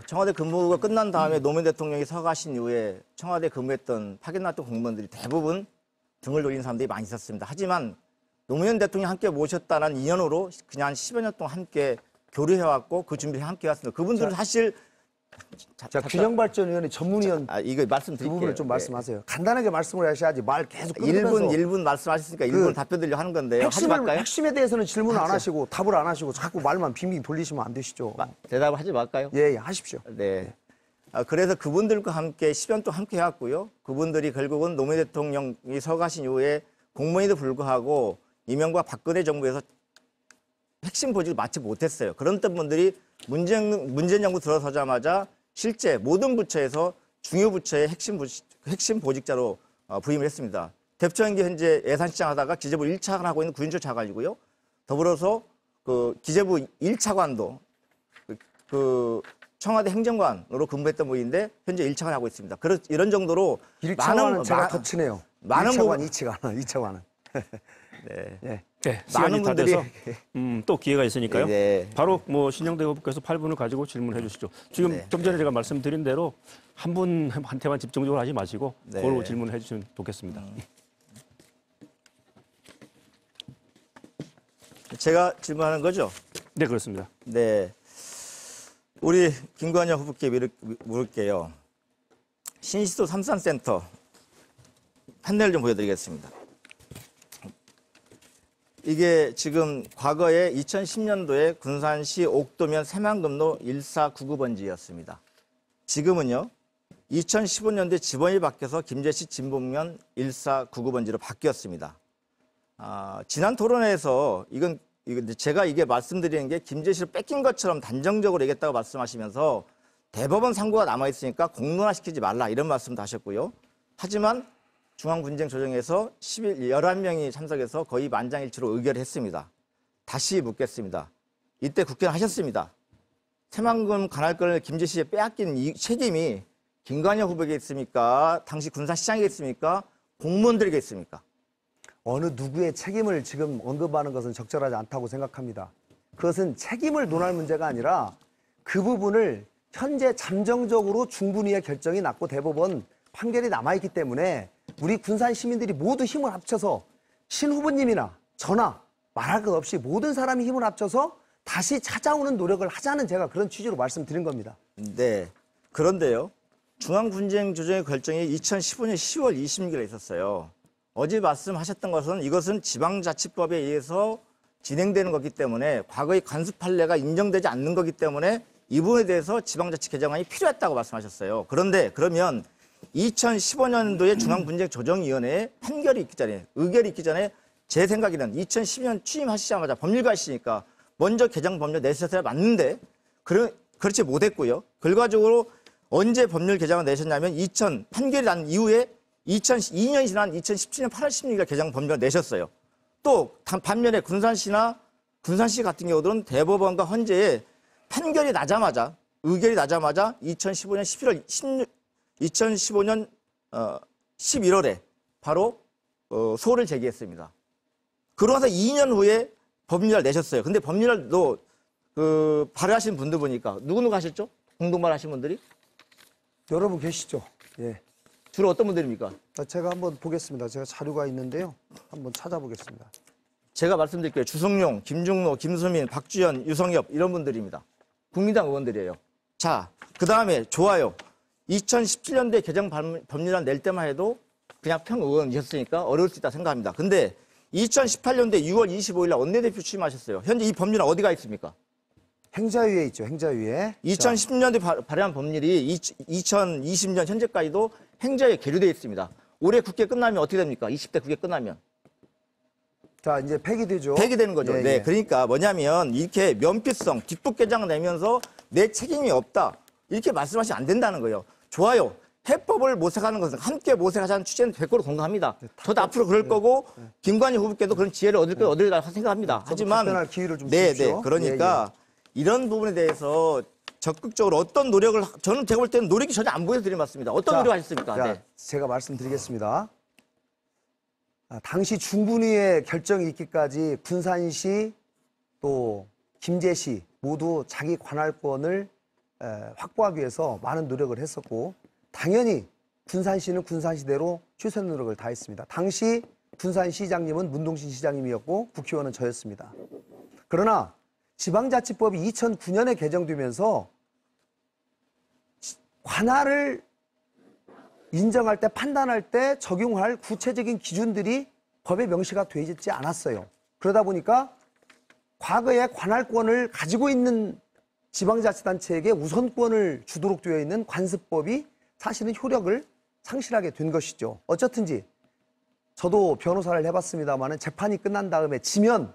청와대 근무가 끝난 다음에 노무현 대통령이 서가신 이후에 청와대 근무했던 파견났던 공무원들이 대부분 등을 돌리는 사람들이 많이 있었습니다. 하지만 노무현 대통령이 함께 모셨다는 인연으로 그냥 한 10여 년 동안 함께 교류해왔고 그 준비를 함께 해왔습니다. 그분들은 사실 자, 균형발전위원회 전문위원 이거 그 말씀드릴게요. 부분을 좀 말씀하세요. 간단하게 말씀을 하셔야지 말 계속 네. 끊으면서 1분 말씀하셨으니까 1분 답변 드리려고 하는 건데요. 하지 말까요? 핵심에 대해서는 질문 안 하시고 답을 안 하시고 자꾸 말만 빙빙 돌리시면 안 되시죠. 대답을 하지 말까요? 예, 하십시오. 네. 그래서 그분들과 함께 10년 동안 함께 해왔고요. 그분들이 결국은 노무현 대통령이 서가신 이후에 공무원에도 불구하고 이명박 박근혜 정부에서 핵심 보직을 맡지 못했어요. 그런 분들이 문재인 정부 들어서자마자 실제 모든 부처에서 중요 부처의 핵심 보직자로 부임을 했습니다. 대표적인 게 현재 예산시장 하다가 기재부 1차관 하고 있는 구인철 차관이고요. 더불어서 그 기재부 1차관도 그 청와대 행정관으로 근무했던 분인데 현재 1차관 하고 있습니다. 이런 정도로 1차관은 제가 더 친해요. 많은 1차관, 2차관은. 네. 예. 네, 시간이 많은 다 분들이 돼서 또 기회가 있으니까요. 네. 바로 뭐 신영대 후보께서 8분을 가지고 질문해 주시죠. 지금 네. 좀 전에 제가 말씀드린 대로 한 분한테만 집중적으로 하지 마시고 네. 고루 질문해 주시면 좋겠습니다. 제가 질문하는 거죠? 네, 그렇습니다. 네. 우리 김관영 후보께 물을게요. 신시도 삼산센터 판넬 좀 보여드리겠습니다. 이게 지금 과거에 2010년도에 군산시 옥도면 새만금로 1499번지였습니다. 지금은요, 2015년도에 지번이 바뀌어서 김제시 진봉면 1499번지로 바뀌었습니다. 지난 토론회에서 이건 제가 이게 말씀드리는 게 김제시를 뺏긴 것처럼 단정적으로 얘기했다고 말씀하시면서 대법원 상고가 남아있으니까 공론화시키지 말라 이런 말씀도 하셨고요. 하지만 중앙분쟁조정에서 11명이 참석해서 거의 만장일치로 의결을 했습니다. 다시 묻겠습니다. 이때 국회는 하셨습니다. 새만금 관할권을 김제시에 빼앗긴 이 책임이 김관영 후보에게 있습니까? 당시 군사시장에게 있습니까? 공무원들에게 있습니까? 어느 누구의 책임을 지금 언급하는 것은 적절하지 않다고 생각합니다. 그것은 책임을 논할 문제가 아니라 그 부분을 현재 잠정적으로 중분위의 결정이 났고 대법원 판결이 남아있기 때문에 우리 군산 시민들이 모두 힘을 합쳐서 신 후보님이나 저나 말할 것 없이 모든 사람이 힘을 합쳐서 다시 찾아오는 노력을 하자는 제가 그런 취지로 말씀드린 겁니다. 네. 그런데요. 중앙분쟁조정의 결정이 2015년 10월 26일에 있었어요. 어제 말씀하셨던 것은 이것은 지방자치법에 의해서 진행되는 거기 때문에 과거의 관습 판례가 인정되지 않는 거기 때문에 이 부분에 대해서 지방자치 개정안이 필요했다고 말씀하셨어요. 그런데 그러면 2015년도에 중앙분쟁조정위원회에 판결이 있기 전에, 의결이 있기 전에 제 생각에는 2012년 취임하시자마자 법률가시니까 먼저 개정 법률 내셨어야 맞는데 그렇지 못했고요. 결과적으로 언제 법률 개정을 내셨냐면 판결이 난 이후에 2002년이 지난 2017년 8월 16일 개정 법률을 내셨어요. 또 반면에 군산시 같은 경우들은 대법원과 헌재에 판결이 나자마자 의결이 나자마자 2015년 11월에 바로 소를 제기했습니다. 그러고서 2년 후에 법률을 내셨어요. 근데 법률도 발의하신 분들 보니까 누구 하셨죠? 공동 발의하신 분들이? 여러분 계시죠? 예. 주로 어떤 분들입니까? 제가 한번 보겠습니다. 제가 자료가 있는데요. 한번 찾아보겠습니다. 제가 말씀드릴게요. 주성용, 김중로, 김수민, 박주현, 유성엽 이런 분들입니다. 국민당 의원들이에요. 자, 그 다음에 좋아요. 2017년도에 개정 법률안 낼 때만 해도 그냥 평의원이셨으니까 어려울 수 있다 생각합니다. 근데 2018년도에 6월 25일 날 원내대표 취임하셨어요. 현재 이 법률은 어디가 있습니까? 행자위에 있죠. 행자위에. 2010년도에 발의한 법률이 2020년 현재까지도 행자위에 계류되어 있습니다. 올해 국회 끝나면 어떻게 됩니까? 20대 국회 끝나면. 자, 이제 폐기되죠. 폐기되는 거죠. 예, 네, 예. 그러니까 뭐냐면 이렇게 면피성, 뒷북 개정 내면서 내 책임이 없다. 이렇게 말씀하시면 안 된다는 거예요. 좋아요. 해법을 모색하는 것은 함께 모색하자는 취지는 100% 공감합니다. 저도 앞으로 그럴 거고 김관영 후보께도 그런 지혜를 얻으리라 생각합니다. 하지만 답변할 기회를 좀 네, 주십시오. 네. 그러니까 이런 부분에 대해서 적극적으로 어떤 노력을 저는 제가 볼 때는 노력이 전혀 안 보여드린 것 같습니다. 어떤 노력 하셨습니까? 자, 네. 제가 말씀드리겠습니다. 당시 중분위의 결정이 있기까지 군산시 또 김제시 모두 자기 관할권을 확보하기 위해서 많은 노력을 했었고 당연히 군산시는 군산시대로 최선 노력을 다했습니다. 당시 군산시장님은 문동신 시장님이었고 국회의원은 저였습니다. 그러나 지방자치법이 2009년에 개정되면서 관할을 인정할 때 판단할 때 적용할 구체적인 기준들이 법에 명시가 되어 있지 않았어요. 그러다 보니까 과거에 관할권을 가지고 있는 지방자치단체에게 우선권을 주도록 되어 있는 관습법이 사실은 효력을 상실하게 된 것이죠. 어쨌든지 저도 변호사를 해봤습니다만 재판이 끝난 다음에 지면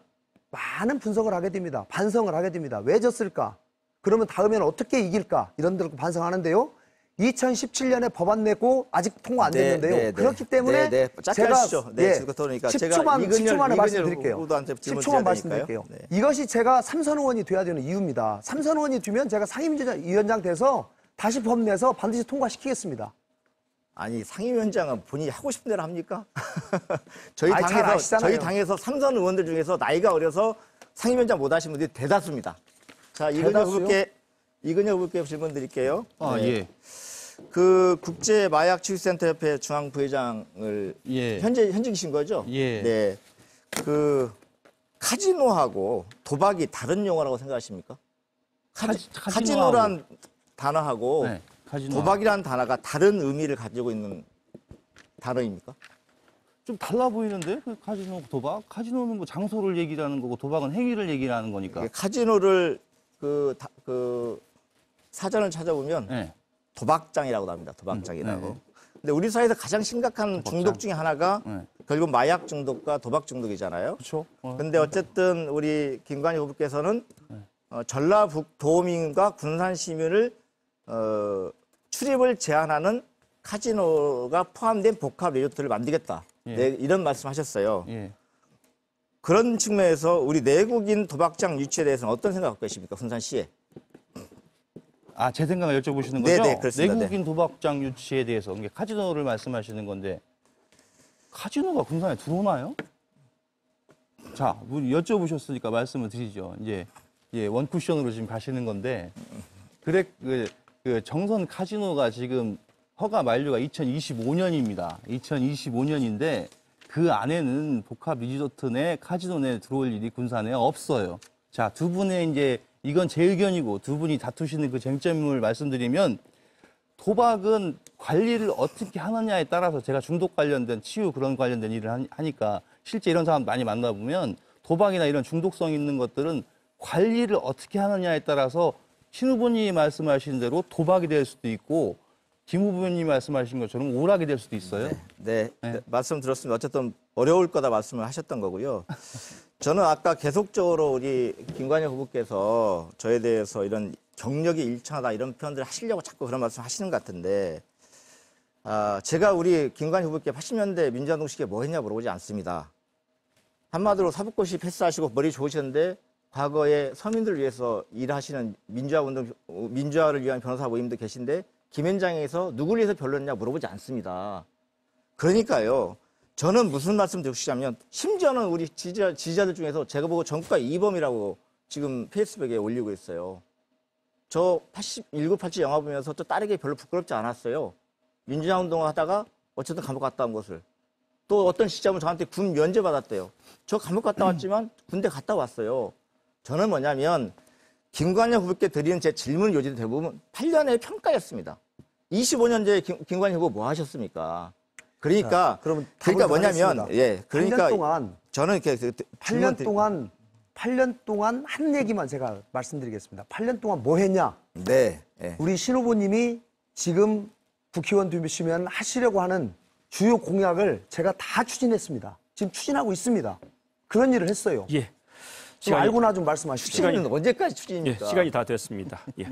많은 분석을 하게 됩니다. 반성을 하게 됩니다. 왜 졌을까? 그러면 다음에는 어떻게 이길까? 이런 데를 반성하는데요. 2017년에 법안 내고 아직 통과 안 됐는데요. 네, 네, 그렇기 때문에 네, 네. 짧게 제가 하시죠. 네, 지금 그러니까 10초 만에 말씀드릴게요. 후보한테 질문 10초만 드려야 말씀드릴게요. 되니까요. 네. 이것이 제가 삼선 의원이 돼야 되는 이유입니다. 삼선 의원이 되면 제가 상임위원장 돼서 다시 법 내서 반드시 통과시키겠습니다. 아니 상임위원장은 본인이 하고 싶은 대로 합니까? 저희 아니, 잘 당에서 아시잖아요. 저희 당에서 삼선 의원들 중에서 나이가 어려서 상임위원장 못 하신 분들이 대다수입니다. 자, 이근혁 후보께 질문 드릴게요. 아, 네. 예. 그 국제 마약 치유센터 협회 중앙 부회장을 예. 현직이신 거죠? 예. 네. 그 카지노하고 도박이 다른 용어라고 생각하십니까? 카지노란 단어하고 네, 카지노. 도박이라는 단어가 다른 의미를 가지고 있는 단어입니까? 좀 달라 보이는데 그 카지노 도박? 카지노는 뭐 장소를 얘기하는 거고 도박은 행위를 얘기하는 거니까. 카지노를 그 사전을 찾아보면 네. 도박장이라고 합니다. 도박장이라고. 근데 우리 사회에서 가장 심각한 중독 중에 하나가 네. 결국 마약 중독과 도박 중독이잖아요. 그렇죠. 근데 어쨌든 우리 김관희 후보께서는 전라북도민과 군산 시민을 출입을 제한하는 카지노가 포함된 복합 리조트를 만들겠다. 예. 네, 이런 말씀하셨어요. 예. 그런 측면에서 우리 내국인 도박장 유치에 대해서는 어떤 생각 갖고 계십니까? 군산시에. 아, 제 생각을 여쭤보시는 거죠? 네네, 그렇습니다. 내국인 도박장 유치에 대해서 이게 카지노를 말씀하시는 건데 카지노가 군산에 들어오나요? 자, 여쭤보셨으니까 말씀을 드리죠. 이제 원쿠션으로 지금 가시는 건데 그래 그 정선 카지노가 지금 허가 만료가 2025년입니다. 2025년인데 그 안에는 복합 리조트 내 카지노 내 들어올 일이 군산에 없어요. 자, 두 분의 이제 이건 제 의견이고 두 분이 다투시는 그 쟁점을 말씀드리면 도박은 관리를 어떻게 하느냐에 따라서 제가 중독 관련된 치유 그런 관련된 일을 하니까 실제 이런 사람 많이 만나보면 도박이나 이런 중독성 있는 것들은 관리를 어떻게 하느냐에 따라서 신 후보님이 말씀하신 대로 도박이 될 수도 있고 김 후보님이 말씀하신 것처럼 오락이 될 수도 있어요. 네, 말씀 들었습니다. 어쨌든 어려울 거다 말씀을 하셨던 거고요. 저는 아까 계속적으로 우리 김관희 후보께서 저에 대해서 이런 경력이 일천하다 이런 표현들을 하시려고 자꾸 그런 말씀 하시는 것 같은데 제가 우리 김관희 후보께 80년대 민주화운동 시기에 뭐 했냐 물어보지 않습니다. 한마디로 사법고시 패스하시고 머리 좋으셨는데 과거에 서민들을 위해서 일하시는 민주화를 위한 변호사 모임도 계신데 김현장에서 누구를 위해서 변론했냐 물어보지 않습니다. 그러니까요. 저는 무슨 말씀 드리고 싶냐면 심지어는 우리 지지자들 중에서 제가 보고 전국가 이범이라고 지금 페이스북에 올리고 있어요. 저 1987 영화 보면서 또 딸에게 별로 부끄럽지 않았어요. 민주화 운동을 하다가 어쨌든 감옥 갔다 온 것을. 또 어떤 시점은 저한테 군 면제 받았대요. 저 감옥 갔다 왔지만 군대 갔다 왔어요. 저는 뭐냐면 김관영 후보께 드리는 제 질문 요지도 대부분 8년의 평가였습니다. 25년 전에 김관영 후보 뭐 하셨습니까? 그러니까 그러니까 뭐냐면 그러니까 8년 동안 저는 이렇게 8년 동안 한 얘기만 제가 말씀드리겠습니다. 8년 동안 뭐 했냐? 네. 우리 신 후보님이 지금 국회의원 되시면 하시려고 하는 주요 공약을 제가 다 추진했습니다. 지금 추진하고 있습니다. 그런 일을 했어요. 예. 지금 알고나 좀 말씀하시죠. 추진은 언제까지 예, 추진입니까? 시간이 다 됐습니다. 예.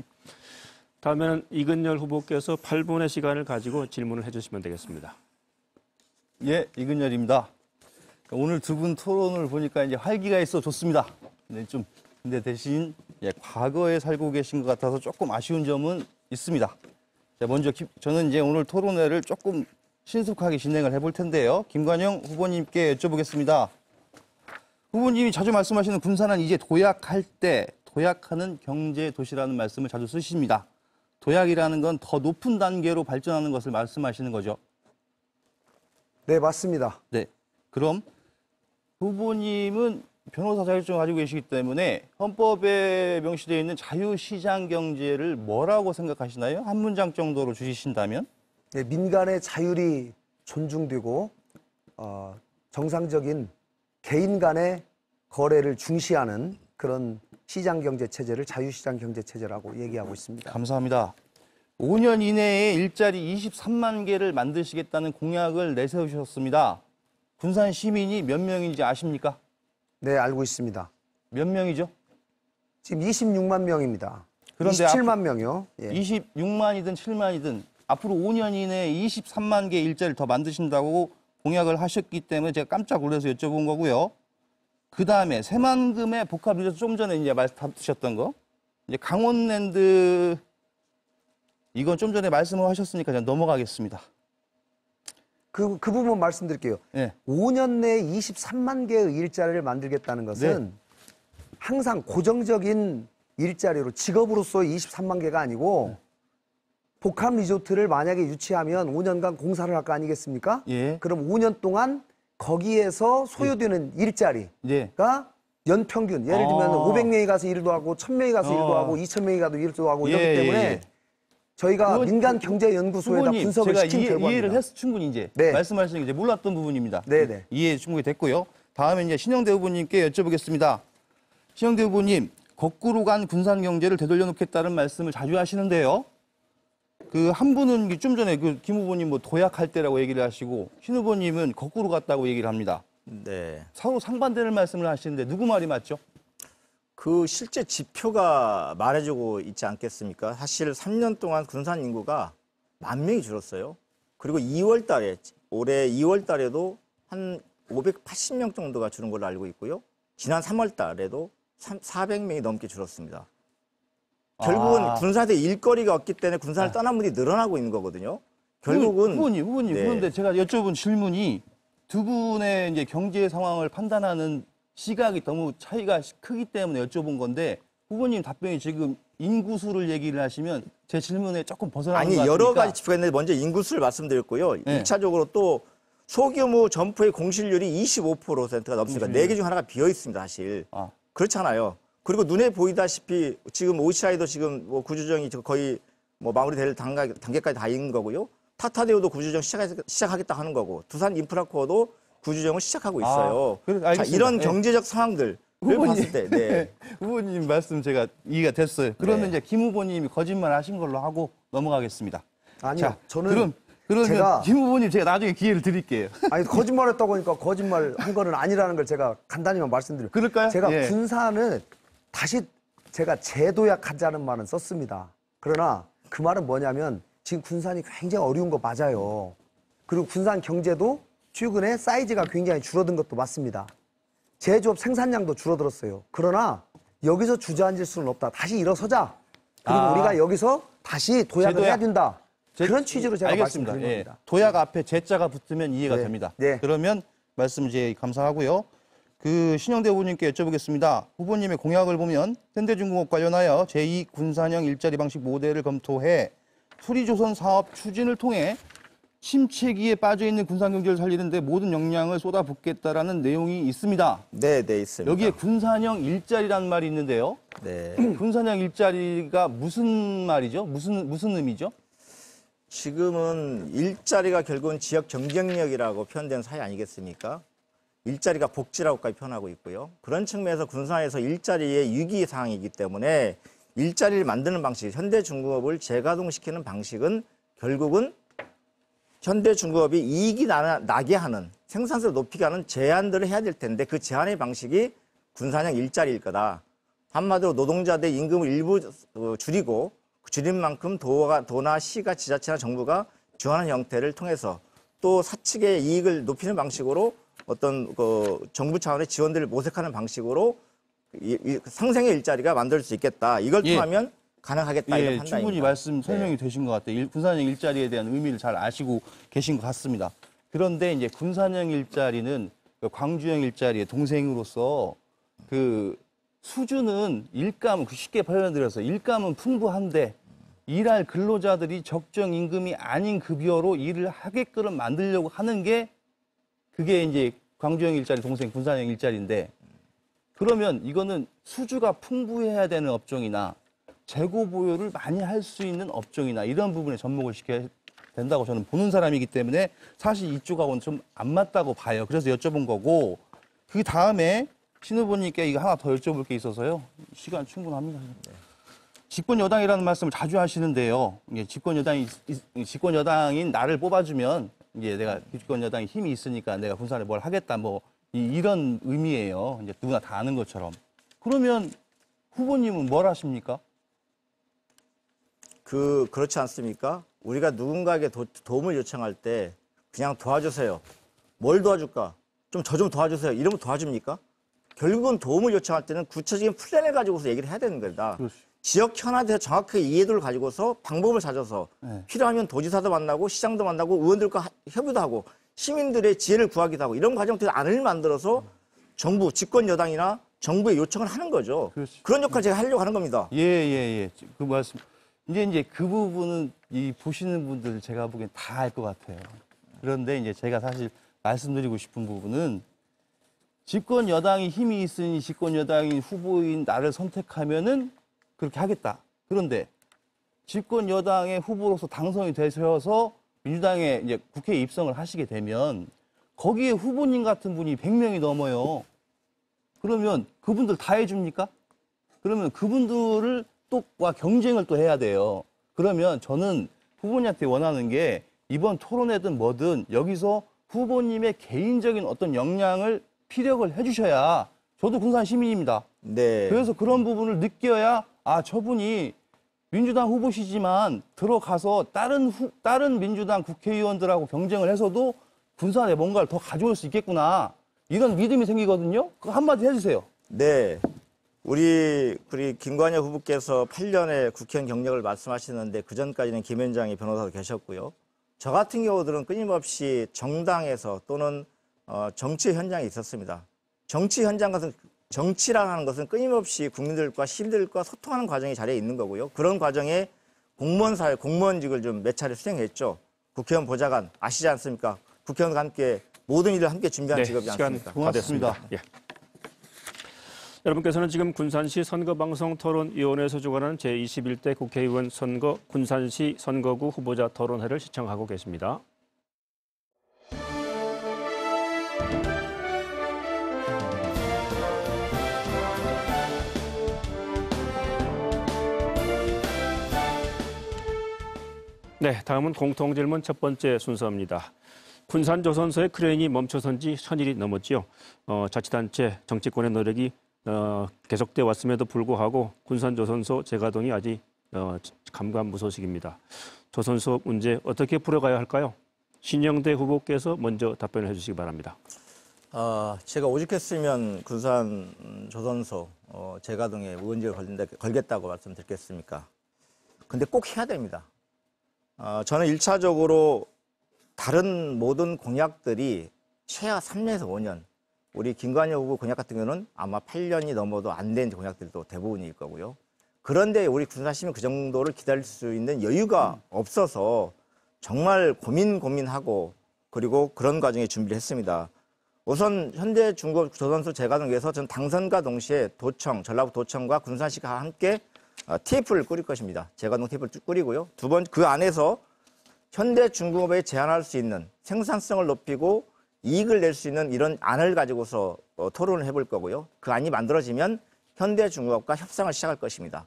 다음에는 이근열 후보께서 8분의 시간을 가지고 질문을 해주시면 되겠습니다. 예, 이근열입니다. 오늘 두 분 토론을 보니까 이제 활기가 있어 좋습니다. 근데 대신 과거에 살고 계신 것 같아서 조금 아쉬운 점은 있습니다. 자, 먼저 저는 이제 오늘 토론회를 조금 신속하게 진행을 해볼 텐데요. 김관영 후보님께 여쭤보겠습니다. 후보님이 자주 말씀하시는 군산은 이제 도약할 때 도약하는 경제 도시라는 말씀을 자주 쓰십니다. 도약이라는 건 더 높은 단계로 발전하는 것을 말씀하시는 거죠. 네, 맞습니다. 네. 그럼 후보님은 변호사 자격증을 가지고 계시기 때문에 헌법에 명시되어 있는 자유시장 경제를 뭐라고 생각하시나요? 한 문장 정도로 주시신다면? 네, 민간의 자율이 존중되고 정상적인 개인 간의 거래를 중시하는 그런 시장 경제 체제를 자유시장 경제 체제라고 얘기하고 있습니다. 감사합니다. 5년 이내에 일자리 23만 개를 만드시겠다는 공약을 내세우셨습니다. 군산 시민이 몇 명인지 아십니까? 네, 알고 있습니다. 몇 명이죠? 지금 26만 명입니다. 그런데 27만 명이요. 예. 26만이든 7만이든 앞으로 5년 이내에 23만 개 일자리를 더 만드신다고 공약을 하셨기 때문에 제가 깜짝 놀라서 여쭤본 거고요. 그 다음에 새만금의 복합 리조트 좀 전에 이제 말씀하셨던 거. 이제 강원랜드 이건 좀 전에 말씀을 하셨으니까 그냥 넘어가겠습니다. 그 부분 말씀드릴게요. 예. 5년 내에 23만 개의 일자리를 만들겠다는 것은 네. 항상 고정적인 일자리로 직업으로서 23만 개가 아니고 복합 리조트를 만약에 유치하면 5년간 공사를 할 거 아니겠습니까? 예. 그럼 5년 동안 거기에서 소요되는 일자리가 예. 연평균 예를 들면 500명이 가서 일도 하고 1000명이 가서 일도 하고 2000명이 가서 일도 하고 이러기 예, 때문에 예. 저희가 그건 민간경제연구소에다 후보님, 분석을 제가 시킨 결과입니다. 이해를 해서 충분히 이제 네. 말씀하시는 게 이제 몰랐던 부분입니다. 네네. 이해 충분히 됐고요. 다음에 이제 신영대 후보님께 여쭤보겠습니다. 신영대 후보님, 거꾸로 간 군산 경제를 되돌려 놓겠다는 말씀을 자주 하시는데요. 그 한 분은 좀 전에 그 김 후보님 뭐 도약할 때라고 얘기를 하시고 신 후보님은 거꾸로 갔다고 얘기를 합니다. 네. 서로 상반되는 말씀을 하시는데 누구 말이 맞죠? 그 실제 지표가 말해주고 있지 않겠습니까? 사실 3년 동안 군산 인구가 10,000명이 줄었어요. 그리고 2월 달에, 올해 2월 달에도 한 580명 정도가 줄은 걸로 알고 있고요. 지난 3월 달에도 400명이 넘게 줄었습니다. 결국은 군산에 일거리가 없기 때문에 군산을 떠난 분이 늘어나고 있는 거거든요. 결국은 후보님 네. 그런데 제가 여쭤본 질문이 두 분의 이제 경제 상황을 판단하는 시각이 너무 차이가 크기 때문에 여쭤본 건데 후보님 답변이 지금 인구수를 얘기를 하시면 제 질문에 조금 벗어나는 아니 것 같으니까. 여러 가지 지표가 있는데 먼저 인구수를 말씀드렸고요. 네. 2차적으로 또 소규모 점포의 공실률이 25%가 넘습니다. 4개 중 하나가 비어 있습니다, 사실. 아. 그렇잖아요. 그리고 눈에 보이다시피 지금 OCI도 지금 뭐 구조정이 거의 뭐 마무리될 단계까지 다 있는 거고요. 타타데오도 구조정 시작하겠다 하는 거고, 두산 인프라코어도 구조정을 시작하고 있어요. 그래, 자, 알겠습니다. 이런 네. 경제적 상황들을 봤을 때, 네. 후보님 말씀 제가 이해가 됐어요. 그러면 네. 이제 김 후보님이 거짓말 하신 걸로 하고 넘어가겠습니다. 아니요, 자, 저는 그러면 제가 김 후보님 제가 나중에 기회를 드릴게요. 아니 거짓말했다고 하니까 거짓말 한 거는 아니라는 걸 제가 간단히만 말씀드려요. 그럴까요? 제가 예. 군산은 다시 제가 재도약하자는 말은 썼습니다. 그러나 그 말은 뭐냐면 지금 군산이 굉장히 어려운 거 맞아요. 그리고 군산 경제도 최근에 사이즈가 굉장히 줄어든 것도 맞습니다. 제조업 생산량도 줄어들었어요. 그러나 여기서 주저앉을 수는 없다. 다시 일어서자. 그리고 우리가 여기서 다시 도약을 재도약. 해야 된다. 그런 취지로 제가 알겠습니다. 말씀드린 예. 겁니다. 도약 앞에 제자가 붙으면 이해가 네. 됩니다. 네. 그러면 말씀 이제 감사하고요. 그 신영대 후보님께 여쭤보겠습니다. 후보님의 공약을 보면 현대중공업 관련하여 제2군산형 일자리 방식 모델을 검토해 수리조선 사업 추진을 통해 침체기에 빠져 있는 군산 경제를 살리는데 모든 역량을 쏟아붓겠다라는 내용이 있습니다. 네, 네, 있습니다. 여기에 군산형 일자리라는 말이 있는데요. 네. 군산형 일자리가 무슨 말이죠? 무슨 의미죠? 지금은 일자리가 결국은 지역 경쟁력이라고 표현된 사회 아니겠습니까? 일자리가 복지라고까지 표현하고 있고요. 그런 측면에서 군산에서 일자리의 위기 상황이기 때문에 일자리를 만드는 방식, 현대중공업을 재가동시키는 방식은 결국은 현대중공업이 이익이 나게 하는, 생산성을 높이게 하는 제안들을 해야 될 텐데 그 제안의 방식이 군산형 일자리일 거다. 한마디로 노동자들의 임금을 일부 줄이고 줄인 만큼 도나 시가 지자체나 정부가 지원하는 형태를 통해서 또 사측의 이익을 높이는 방식으로 어떤 그 정부 차원의 지원들을 모색하는 방식으로 상생의 일자리가 만들 수 있겠다. 이걸 예. 통하면 가능하겠다. 이런 예, 판단입니다. 충분히 말씀 설명이 되신 것 같아요. 군산형 일자리에 대한 의미를 잘 아시고 계신 것 같습니다. 그런데 이제 군산형 일자리는 그 광주형 일자리의 동생으로서 그 수준은 일감은 쉽게 표현드려서 일감은 풍부한데 일할 근로자들이 적정 임금이 아닌 급여로 일을 하게끔 만들려고 하는 게 그게 이제 광주형 일자리 동생 군산형 일자리인데 그러면 이거는 수주가 풍부해야 되는 업종이나 재고 보유를 많이 할 수 있는 업종이나 이런 부분에 접목을 시켜야 된다고 저는 보는 사람이기 때문에 사실 이쪽하고는 좀 안 맞다고 봐요. 그래서 여쭤본 거고 그 다음에 신 후보님께 이거 하나 더 여쭤볼 게 있어서요. 시간 충분합니다. 집권 여당이라는 말씀을 자주 하시는데요. 이게 집권 여당인 나를 뽑아주면 이제 내가 집권 여당이 힘이 있으니까 내가 군산에 뭘 하겠다 뭐 이런 의미예요. 이제 누구나 다 아는 것처럼. 그러면 후보님은 뭘 하십니까? 그렇지 않습니까? 우리가 누군가에게 도움을 요청할 때 그냥 도와주세요. 뭘 도와줄까? 좀 저 좀 도와주세요. 이러면 도와줍니까? 결국은 도움을 요청할 때는 구체적인 플랜을 가지고서 얘기를 해야 되는 거다. 그렇지. 지역 현안에 대해서 정확하게 이해도를 가지고서 방법을 찾아서 네. 필요하면 도지사도 만나고 시장도 만나고 의원들과 협의도 하고 시민들의 지혜를 구하기도 하고 이런 과정들이 안을 만들어서 정부, 집권 여당이나 정부에 요청을 하는 거죠. 그렇지. 그런 역할 제가 하려고 하는 겁니다. 예. 그 말씀. 이제 그 부분은 이 보시는 분들 제가 보기엔 다 알 것 같아요. 그런데 이제 제가 사실 말씀드리고 싶은 부분은 집권 여당이 힘이 있으니 집권 여당인 후보인 나를 선택하면은 그렇게 하겠다. 그런데 집권 여당의 후보로서 당선이 되셔서 민주당에 이제 국회에 입성을 하시게 되면 거기에 후보님 같은 분이 100명이 넘어요. 그러면 그분들 다 해줍니까? 그러면 그분들을 또와 경쟁을 또 해야 돼요. 그러면 저는 후보님한테 원하는 게 이번 토론회든 뭐든 여기서 후보님의 개인적인 어떤 역량을 피력을 해주셔야 저도 군산 시민입니다. 네. 그래서 그런 부분을 느껴야 아 저분이 민주당 후보시지만 들어가서 다른 민주당 국회의원들하고 경쟁을 해서도 군산에 뭔가를 더 가져올 수 있겠구나. 이런 믿음이 생기거든요. 그거 한마디 해주세요. 네. 우리 김관여 후보께서 8년의 국회의원 경력을 말씀하시는데 그전까지는 김현장이 변호사로 계셨고요. 저 같은 경우들은 끊임없이 정당에서 또는 정치 현장에 있었습니다. 정치 현장 같은 정치라는 것은 끊임없이 국민들과 시민들과 소통하는 과정이 자리에 있는 거고요. 그런 과정에 공무원직을 좀 몇 차례 수행했죠. 국회의원 보좌관 아시지 않습니까? 국회의원과 함께 모든 일을 함께 준비한 직업이지 않습니까? 시간 다 됐습니다. 예. 여러분께서는 지금 군산시 선거방송 토론위원회에서 주관하는 제21대 국회의원 선거 군산시 선거구 후보자 토론회를 시청하고 계십니다. 네, 다음은 공통질문 첫 번째 순서입니다. 군산조선소의 크레인이 멈춰선 지 1000일이 넘었지요. 자치단체 정치권의 노력이 계속돼 왔음에도 불구하고 군산조선소 재가동이 아직 감감무소식입니다. 조선소 문제 어떻게 풀어가야 할까요? 신영대 후보께서 먼저 답변을 해주시기 바랍니다. 제가 오죽했으면 군산 조선소 재가동에 무언지를 걸겠다고 말씀드렸겠습니까? 근데 꼭 해야 됩니다. 저는 1차적으로 다른 모든 공약들이 최하 3년에서 5년, 우리 김관여 후보 공약 같은 경우는 아마 8년이 넘어도 안 된 공약들도 대부분일 거고요. 그런데 우리 군산시민 그 정도를 기다릴 수 있는 여유가 없어서 정말 고민하고 그리고 그런 과정에 준비를 했습니다. 우선 현대중공업 조선소 재가동 위해서 전 당선과 동시에 전라북도청과 군산시가 함께 TF를 꾸릴 것입니다. 재가동 TF를 꾸리고요. 두 번, 그 안에서 현대중공업에 제한할 수 있는 생산성을 높이고 이익을 낼 수 있는 이런 안을 가지고서 토론을 해볼 거고요. 그 안이 만들어지면 현대중공업과 협상을 시작할 것입니다.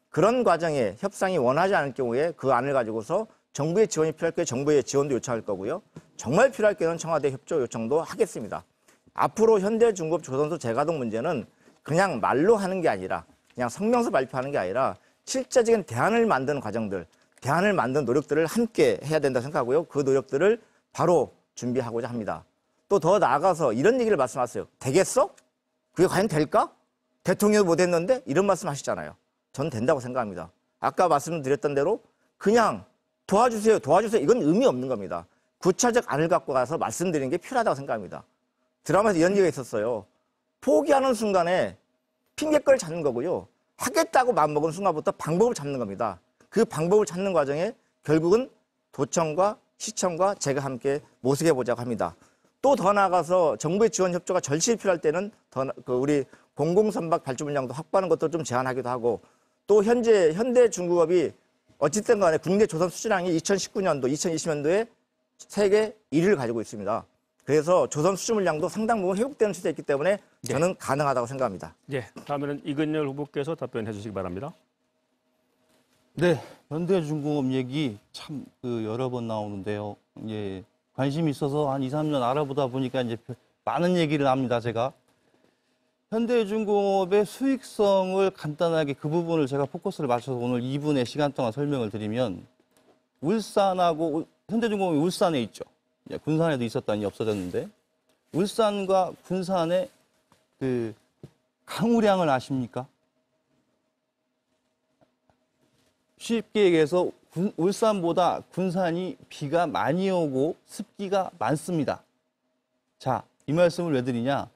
그런 과정에 협상이 원하지 않을 경우에 그 안을 가지고서 정부의 지원이 필요할 경우에 정부의 지원도 요청할 거고요. 정말 필요할 경우는 청와대 협조 요청도 하겠습니다. 앞으로 현대중공업 조선소 재가동 문제는 그냥 말로 하는 게 아니라 그냥 성명서 발표하는 게 아니라 실제적인 대안을 만드는 과정들, 대안을 만드는 노력들을 함께 해야 된다고 생각하고요. 그 노력들을 바로 준비하고자 합니다. 또 더 나아가서 이런 얘기를 말씀하세요. 되겠어? 그게 과연 될까? 대통령도 못했는데 이런 말씀 하시잖아요. 전 된다고 생각합니다. 아까 말씀드렸던 대로 그냥 도와주세요. 이건 의미 없는 겁니다. 구체적 안을 갖고 가서 말씀드리는 게 필요하다고 생각합니다. 드라마에서 이런 얘기가 있었어요. 포기하는 순간에 핑계거리를 찾는 거고요. 하겠다고 마음먹은 순간부터 방법을 찾는 겁니다. 그 방법을 찾는 과정에 결국은 도청과 시청과 제가 함께 모색해보자고 합니다. 또 더 나아가서 정부의 지원 협조가 절실히 필요할 때는 우리 공공선박 발주 물량도 확보하는 것도 좀 제한하기도 하고 또 현대중공업이 어쨌든 간에 국내 조선 수출량이 2019년도, 2020년도에 세계 1위를 가지고 있습니다. 그래서 조선 수출 물량도 상당 부분 회복되는 추세에 있기 때문에 저는 가능하다고 생각합니다. 네, 다음에는 이근열 후보께서 답변해 주시기 바랍니다. 네, 현대중공업 얘기 참 여러 번 나오는데요. 예, 관심이 있어서 한 2, 3년 알아보다 보니까 이제 많은 얘기를 합니다, 제가. 현대중공업의 수익성을 간단하게 그 부분을 제가 포커스를 맞춰서 오늘 2분의 시간 동안 설명을 드리면 현대중공업이 울산에 있죠. 군산에도 있었다니 없어졌는데 울산과 군산의 그 강우량을 아십니까? 쉽게 얘기해서 울산보다 군산이 비가 많이 오고 습기가 많습니다. 자, 이 말씀을 왜 드리냐?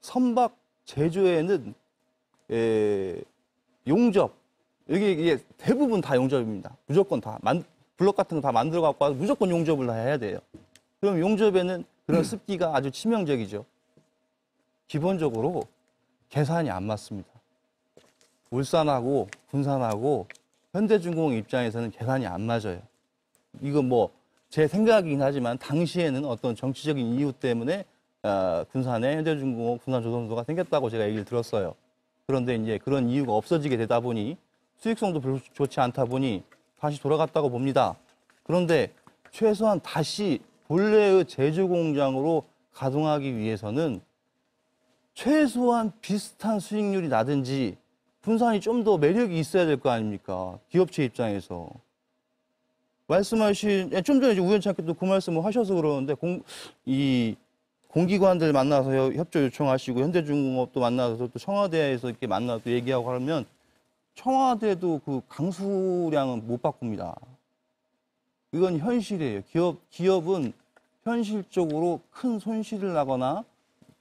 선박 제조에는 용접, 이게 대부분 다 용접입니다. 무조건 다 블럭 같은 거 다 만들어 갖고 와서 무조건 용접을 다 해야 돼요. 그럼 용접에는 그런 습기가 아주 치명적이죠. 기본적으로 계산이 안 맞습니다. 울산하고 군산하고 현대중공업 입장에서는 계산이 안 맞아요. 이거 뭐 제 생각이긴 하지만 당시에는 어떤 정치적인 이유 때문에 군산에 현대중공업 군산조선소가 생겼다고 제가 얘기를 들었어요. 그런데 이제 그런 이유가 없어지게 되다 보니 수익성도 별로 좋지 않다 보니 다시 돌아갔다고 봅니다. 그런데 최소한 다시 본래의 제조 공장으로 가동하기 위해서는 최소한 비슷한 수익률이 나든지 군산이 좀 더 매력이 있어야 될 거 아닙니까? 기업체 입장에서. 말씀하신, 좀 전에 우연찮게 또 그 말씀을 하셔서 그러는데, 공기관들 만나서 협조 요청하시고, 현대중공업도 만나서 또 청와대에서 이렇게 만나서 얘기하고 하면, 청와대도 그 강수량은 못 바꿉니다. 이건 현실이에요. 기업은 현실적으로 큰 손실을 나거나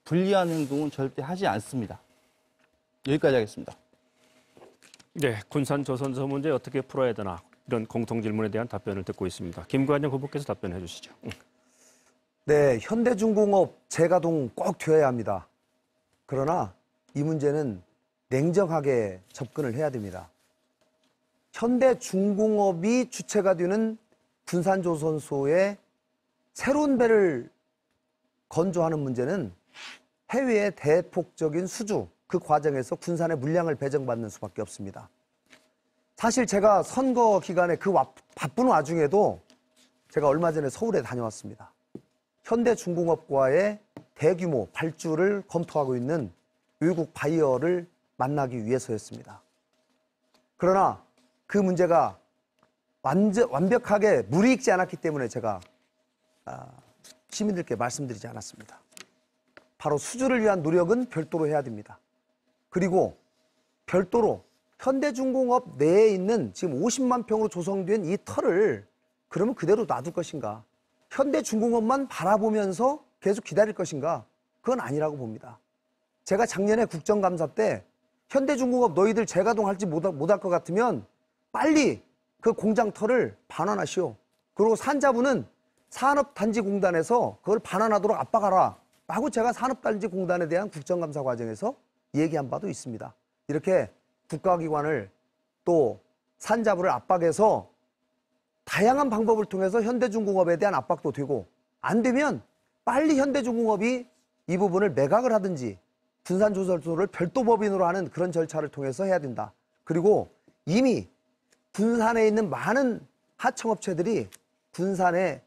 불리한 행동은 절대 하지 않습니다. 여기까지 하겠습니다. 네, 군산조선소 문제 어떻게 풀어야 되나 이런 공통 질문에 대한 답변을 듣고 있습니다. 김관영 후보께서 답변해 주시죠. 네, 현대중공업 재가동 꼭 되어야 합니다. 그러나 이 문제는 냉정하게 접근을 해야 됩니다. 현대중공업이 주체가 되는 군산조선소의 새로운 배를 건조하는 문제는 해외의 대폭적인 수주, 그 과정에서 군산의 물량을 배정받는 수밖에 없습니다. 사실 제가 선거 기간에 그 바쁜 와중에도 제가 얼마 전에 서울에 다녀왔습니다. 현대중공업과의 대규모 발주를 검토하고 있는 외국 바이어를 만나기 위해서였습니다. 그러나 그 문제가 완벽하게 무리익지 않았기 때문에 제가 시민들께 말씀드리지 않았습니다. 바로 수주를 위한 노력은 별도로 해야 됩니다. 그리고 별도로 현대중공업 내에 있는 지금 50만 평으로 조성된 이 터를 그러면 그대로 놔둘 것인가? 현대중공업만 바라보면서 계속 기다릴 것인가? 그건 아니라고 봅니다. 제가 작년에 국정감사 때 현대중공업 너희들 재가동할지 못할 것 같으면 빨리 그 공장 터를 반환하시오. 그리고 산자부는 산업단지공단에서 그걸 반환하도록 압박하라. 라고 제가 산업단지공단에 대한 국정감사 과정에서 얘기한 바도 있습니다. 이렇게 국가기관을 또 산자부를 압박해서 다양한 방법을 통해서 현대중공업에 대한 압박도 되고 안 되면 빨리 현대중공업이 이 부분을 매각을 하든지 군산조선소를 별도 법인으로 하는 그런 절차를 통해서 해야 된다. 그리고 이미 군산에 있는 많은 하청업체들이 군산의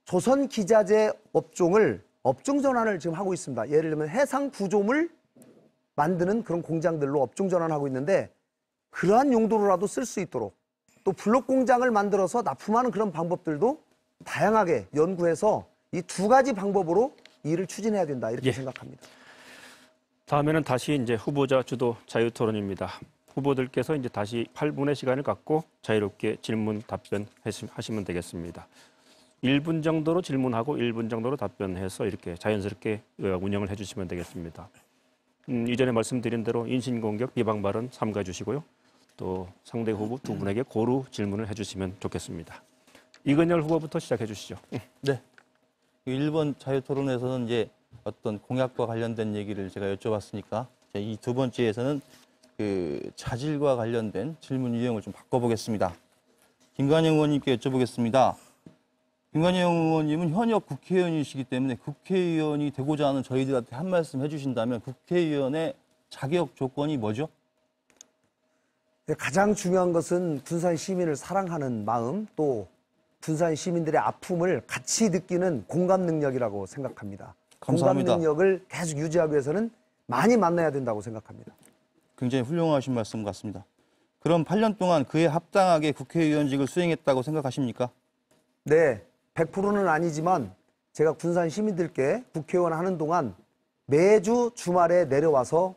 조선기자재 업종을 업종 전환을 지금 하고 있습니다. 예를 들면 해상 구조물 만드는 그런 공장들로 업종 전환하고 있는데 그러한 용도로라도 쓸 수 있도록 또 블록 공장을 만들어서 납품하는 그런 방법들도 다양하게 연구해서 이 두 가지 방법으로 일을 추진해야 된다 이렇게 생각합니다. 다음에는 다시 이제 후보자 주도 자유 토론입니다. 후보들께서 이제 다시 8분의 시간을 갖고 자유롭게 질문 답변하시면 되겠습니다. 1분 정도로 질문하고 1분 정도로 답변해서 이렇게 자연스럽게 운영을 해주시면 되겠습니다. 이전에 말씀드린 대로 인신공격, 비방 발언 삼가 주시고요. 또 상대 후보 두 분에게 고루 질문을 해주시면 좋겠습니다. 이건열 후보부터 시작해 주시죠. 네. 1번 자유토론에서는 이제 어떤 공약과 관련된 얘기를 제가 여쭤봤으니까 이 두 번째에서는 그 자질과 관련된 질문 유형을 좀 바꿔보겠습니다. 김관영 의원님께 여쭤보겠습니다. 김관영 의원님은 현역 국회의원이시기 때문에 국회의원이 되고자 하는 저희들한테 한 말씀 해주신다면 국회의원의 자격 조건이 뭐죠? 가장 중요한 것은 군산 시민을 사랑하는 마음, 또 군산 시민들의 아픔을 같이 느끼는 공감 능력이라고 생각합니다. 감사합니다. 공감 능력을 계속 유지하기 위해서는 많이 만나야 된다고 생각합니다. 굉장히 훌륭하신 말씀 같습니다. 그럼 8년 동안 그에 합당하게 국회의원직을 수행했다고 생각하십니까? 네, 100%는 아니지만 제가 군산 시민들께 국회의원 하는 동안 매주 주말에 내려와서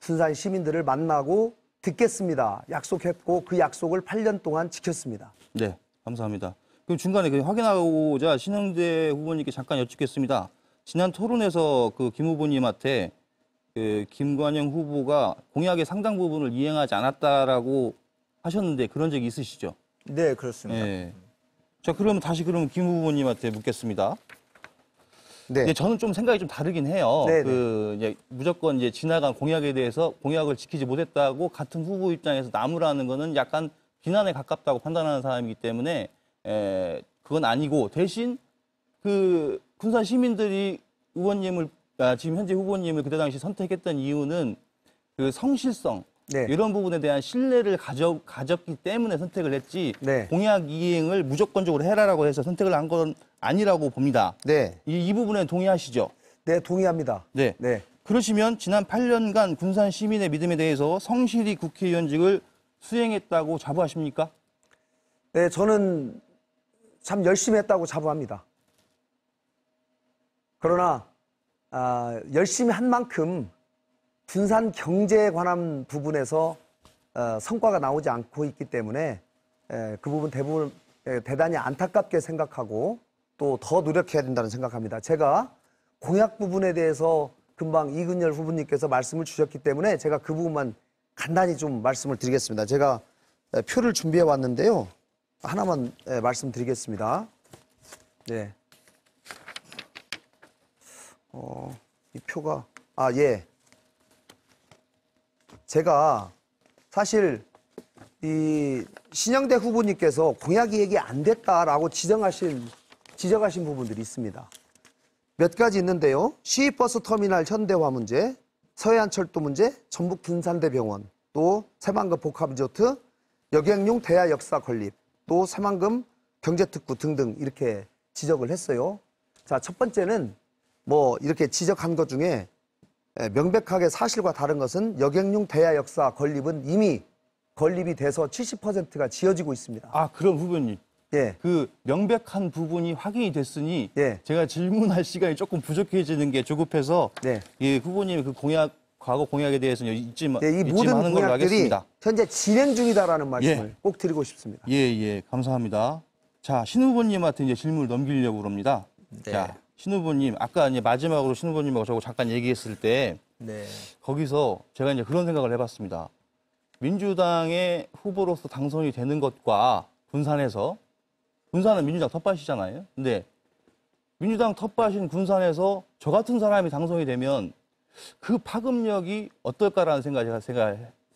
군산 시민들을 만나고 듣겠습니다. 약속했고 그 약속을 8년 동안 지켰습니다. 네, 감사합니다. 그럼 중간에 확인하고자 신영대 후보님께 잠깐 여쭙겠습니다. 지난 토론에서 김 후보님한테 김관영 후보가 공약의 상당 부분을 이행하지 않았다라고 하셨는데 그런 적이 있으시죠? 네, 그렇습니다. 네. 자, 그럼 다시 김 후보님한테 묻겠습니다. 네. 이제 저는 좀 생각이 좀 다르긴 해요. 네, 이제 무조건 이제 지나간 공약에 대해서 공약을 지키지 못했다고 같은 후보 입장에서 나무라는 거는 약간 비난에 가깝다고 판단하는 사람이기 때문에 그건 아니고 대신 군산 시민들이 지금 현재 후보님을 그때 당시 선택했던 이유는 성실성 네. 이런 부분에 대한 신뢰를 가졌기 때문에 선택을 했지 네. 공약 이행을 무조건적으로 해라라고 해서 선택을 한 건 아니라고 봅니다. 네. 이 부분에 동의하시죠? 네, 동의합니다. 네. 네. 그러시면 지난 8년간 군산 시민의 믿음에 대해서 성실히 국회의원직을 수행했다고 자부하십니까? 네, 저는 참 열심히 했다고 자부합니다. 그러나 열심히 한 만큼 군산 경제에 관한 부분에서 성과가 나오지 않고 있기 때문에 그 부분 대부분 대단히 안타깝게 생각하고 또 더 노력해야 된다는 생각합니다. 제가 공약 부분에 대해서 금방 이근열 후보님께서 말씀을 주셨기 때문에 제가 그 부분만 간단히 좀 말씀을 드리겠습니다. 제가 표를 준비해 왔는데요. 하나만 말씀드리겠습니다. 네. 이 표가 예. 제가 사실 이 신영대 후보님께서 공약 이행이 안 됐다라고 지적하신 부분들이 있습니다. 몇 가지 있는데요. 시외버스 터미널 현대화 문제, 서해안철도 문제, 전북 분산대병원, 또 새만금 복합리조트, 여객용 대하 역사 건립, 또 새만금 경제특구 등등 이렇게 지적을 했어요. 자, 첫 번째는 이렇게 지적한 것 중에 명백하게 사실과 다른 것은 여객용 대하 역사 건립은 이미 건립이 돼서 70%가 지어지고 있습니다. 그럼 후보님. 예. 그 명백한 부분이 확인이 됐으니 예. 제가 질문할 시간이 조금 부족해지는 게 조급해서 네. 후보님 과거 공약에 대해서는 잊지 네, 이 잊지 모든 않은 걸로 공약들이 하겠습니다. 현재 진행 중이다라는 말씀을 꼭 드리고 싶습니다. 예, 감사합니다. 자, 신 후보님한테 이제 질문을 넘기려고 그럽니다. 네. 자, 신 후보님, 아까 이제 마지막으로 신 후보님하고 저하고 잠깐 얘기했을 때 네. 거기서 제가 이제 그런 생각을 해봤습니다. 민주당의 후보로서 당선이 되는 것과 군산은 민주당 텃밭이잖아요. 근데 민주당 텃밭인 군산에서 저 같은 사람이 당선이 되면 그 파급력이 어떨까라는 생각을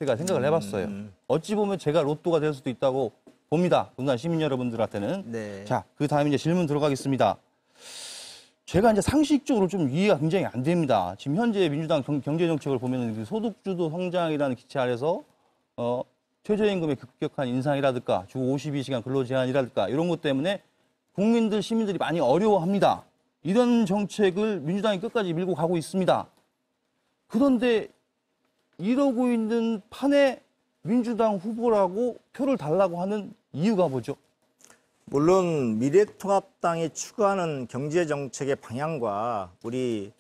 해봤어요. 어찌 보면 제가 로또가 될 수도 있다고 봅니다. 군산 시민 여러분들한테는. 네. 자, 그 다음에 이제 질문 들어가겠습니다. 제가 이제 상식적으로 좀 이해가 굉장히 안 됩니다. 지금 현재 민주당 경제 정책을 보면은 소득주도 성장이라는 기체 아래서 최저임금의 급격한 인상이라든가 주 52시간 근로 제한이라든가 이런 것 때문에 시민들이 많이 어려워합니다. 이런 정책을 민주당이 끝까지 밀고 가고 있습니다. 그런데 이러고 있는 판에 민주당 후보라고 표를 달라고 하는 이유가 뭐죠? 물론 미래통합당이 추구하는 경제정책의 방향과 우리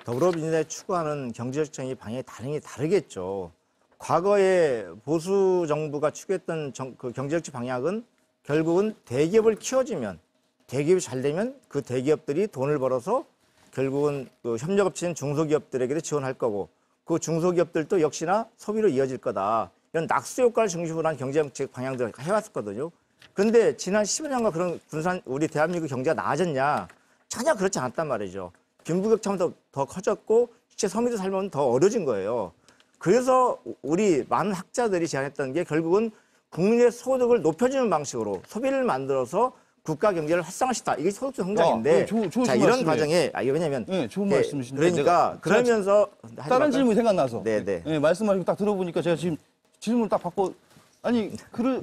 더불어민주당이 추구하는 경제정책의 방향이 다르겠죠. 과거에 보수 정부가 추구했던 그 경제정책 방향은 결국은 대기업을 키워주면 대기업이 잘 되면 그 대기업들이 돈을 벌어서 결국은 그 협력업체인 중소기업들에게 지원할 거고 그 중소기업들도 역시나 소비로 이어질 거다. 이런 낙수 효과를 중심으로 한 경제정책 방향들을 해왔었거든요. 그런데 지난 10년간 그런 우리 대한민국 경제가 나아졌냐? 전혀 그렇지 않았단 말이죠. 빈부격차는 더 커졌고 실제 서민들 살면 더 어려진 거예요. 그래서 우리 많은 학자들이 제안했던 게 결국은 국민의 소득을 높여주는 방식으로 소비를 만들어서 국가 경제를 활성화시키다. 이게 소득 성장인데 자, 이런 과정에 왜냐면 좋은 말씀이신데 그러니까 그러면서 다른 질문이 생각나서 네. 말씀하시고 딱 들어보니까 제가 지금 질문을 딱 받고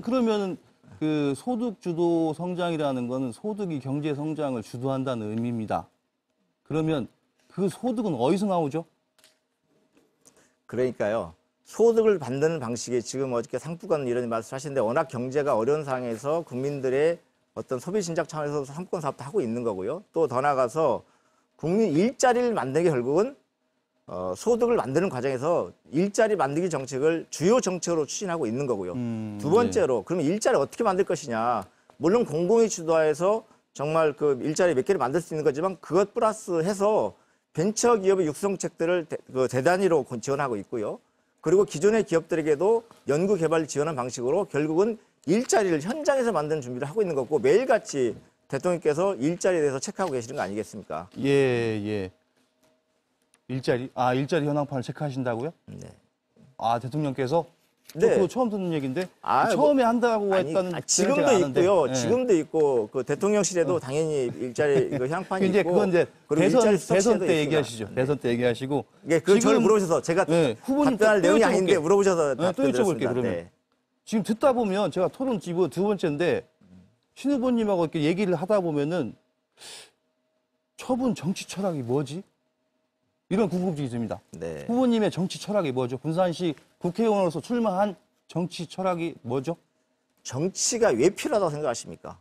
그러면 그 소득 주도 성장이라는 거는 소득이 경제 성장을 주도한다는 의미입니다. 그러면 그 소득은 어디서 나오죠? 그러니까요. 소득을 받는 방식이 지금 어저께 상품권 이런 말씀 하시는데 워낙 경제가 어려운 상황에서 국민들의 어떤 소비 신작 차원에서 상품권 사업도 하고 있는 거고요. 또 더 나아가서 국민 일자리를 만드는 게 결국은 소득을 만드는 과정에서 일자리 만들기 정책을 주요 정책으로 추진하고 있는 거고요. 두 번째로 그러면 일자리 어떻게 만들 것이냐. 물론 공공이 주도해서 정말 그 일자리 몇 개를 만들 수 있는 거지만 그것 플러스 해서 벤처기업의 육성책들을 대단위로 지원하고 있고요. 그리고 기존의 기업들에게도 연구개발 지원한 방식으로 결국은 일자리를 현장에서 만드는 준비를 하고 있는 거고 매일같이 대통령께서 일자리에 대해서 체크하고 계시는 거 아니겠습니까? 예, 예. 일자리 현황판을 체크하신다고요? 네. 아, 대통령께서? 네. 그거 처음 듣는 얘기인데? 아, 처음에 한다고 했다는 지금도 제가 아는데. 있고요. 예. 지금도 있고 그 대통령실에도 당연히 일자리 그 향판이 이제 있고 그건 이제 그리고 대선 일자리 수석실에도 때 있습니다. 얘기하시죠. 네. 대선 때 얘기하시고. 예, 그 저를 지금- 물어보셔서 제가 네, 후보님 답변할 또 내용이 여쭤볼게요. 아닌데 물어보셔서 네, 또 여쭤볼게요, 답변드렸습니다. 그러면. 네. 지금 듣다 보면 제가 토론 지금 두 번째인데 신 후보님하고 이렇게 얘기를 하다 보면은 처분 정치 철학이 뭐지? 이런 궁금증이 듭니다. 네. 후보님의 정치 철학이 뭐죠? 군산시 국회의원으로서 출마한 정치 철학이 뭐죠? 정치가 왜 필요하다고 생각하십니까?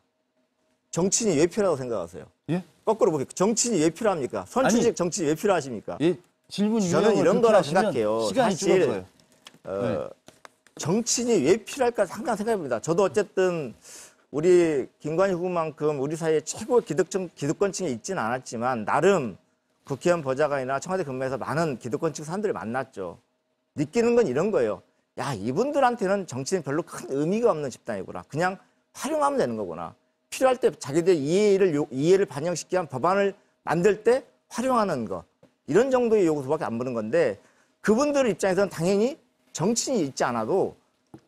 정치인이 왜 필요하다고 생각하세요? 예? 거꾸로 보겠습니다. 정치인이 왜 필요합니까? 선출직 아니, 정치인이 왜 필요하십니까? 예, 질문 저는 유형을 이런 그렇게 거라고 하시면 생각해요. 시간이 사실, 줄어들어요. 정치인이 왜 필요할까 항상 생각해봅니다. 저도 어쨌든 우리 김관희 후보만큼 우리 사이에 최고 기득권층에 있지는 않았지만 나름 국회의원 보좌관이나 청와대 근무에서 많은 기득권층 사람들을 만났죠. 느끼는 건 이런 거예요. 야, 이분들한테는 정치는 별로 큰 의미가 없는 집단이구나. 그냥 활용하면 되는 거구나. 필요할 때 자기들 이해를 반영시키기 위한 법안을 만들 때 활용하는 거. 이런 정도의 요구서밖에 안 보는 건데 그분들 입장에서는 당연히 정치인이 있지 않아도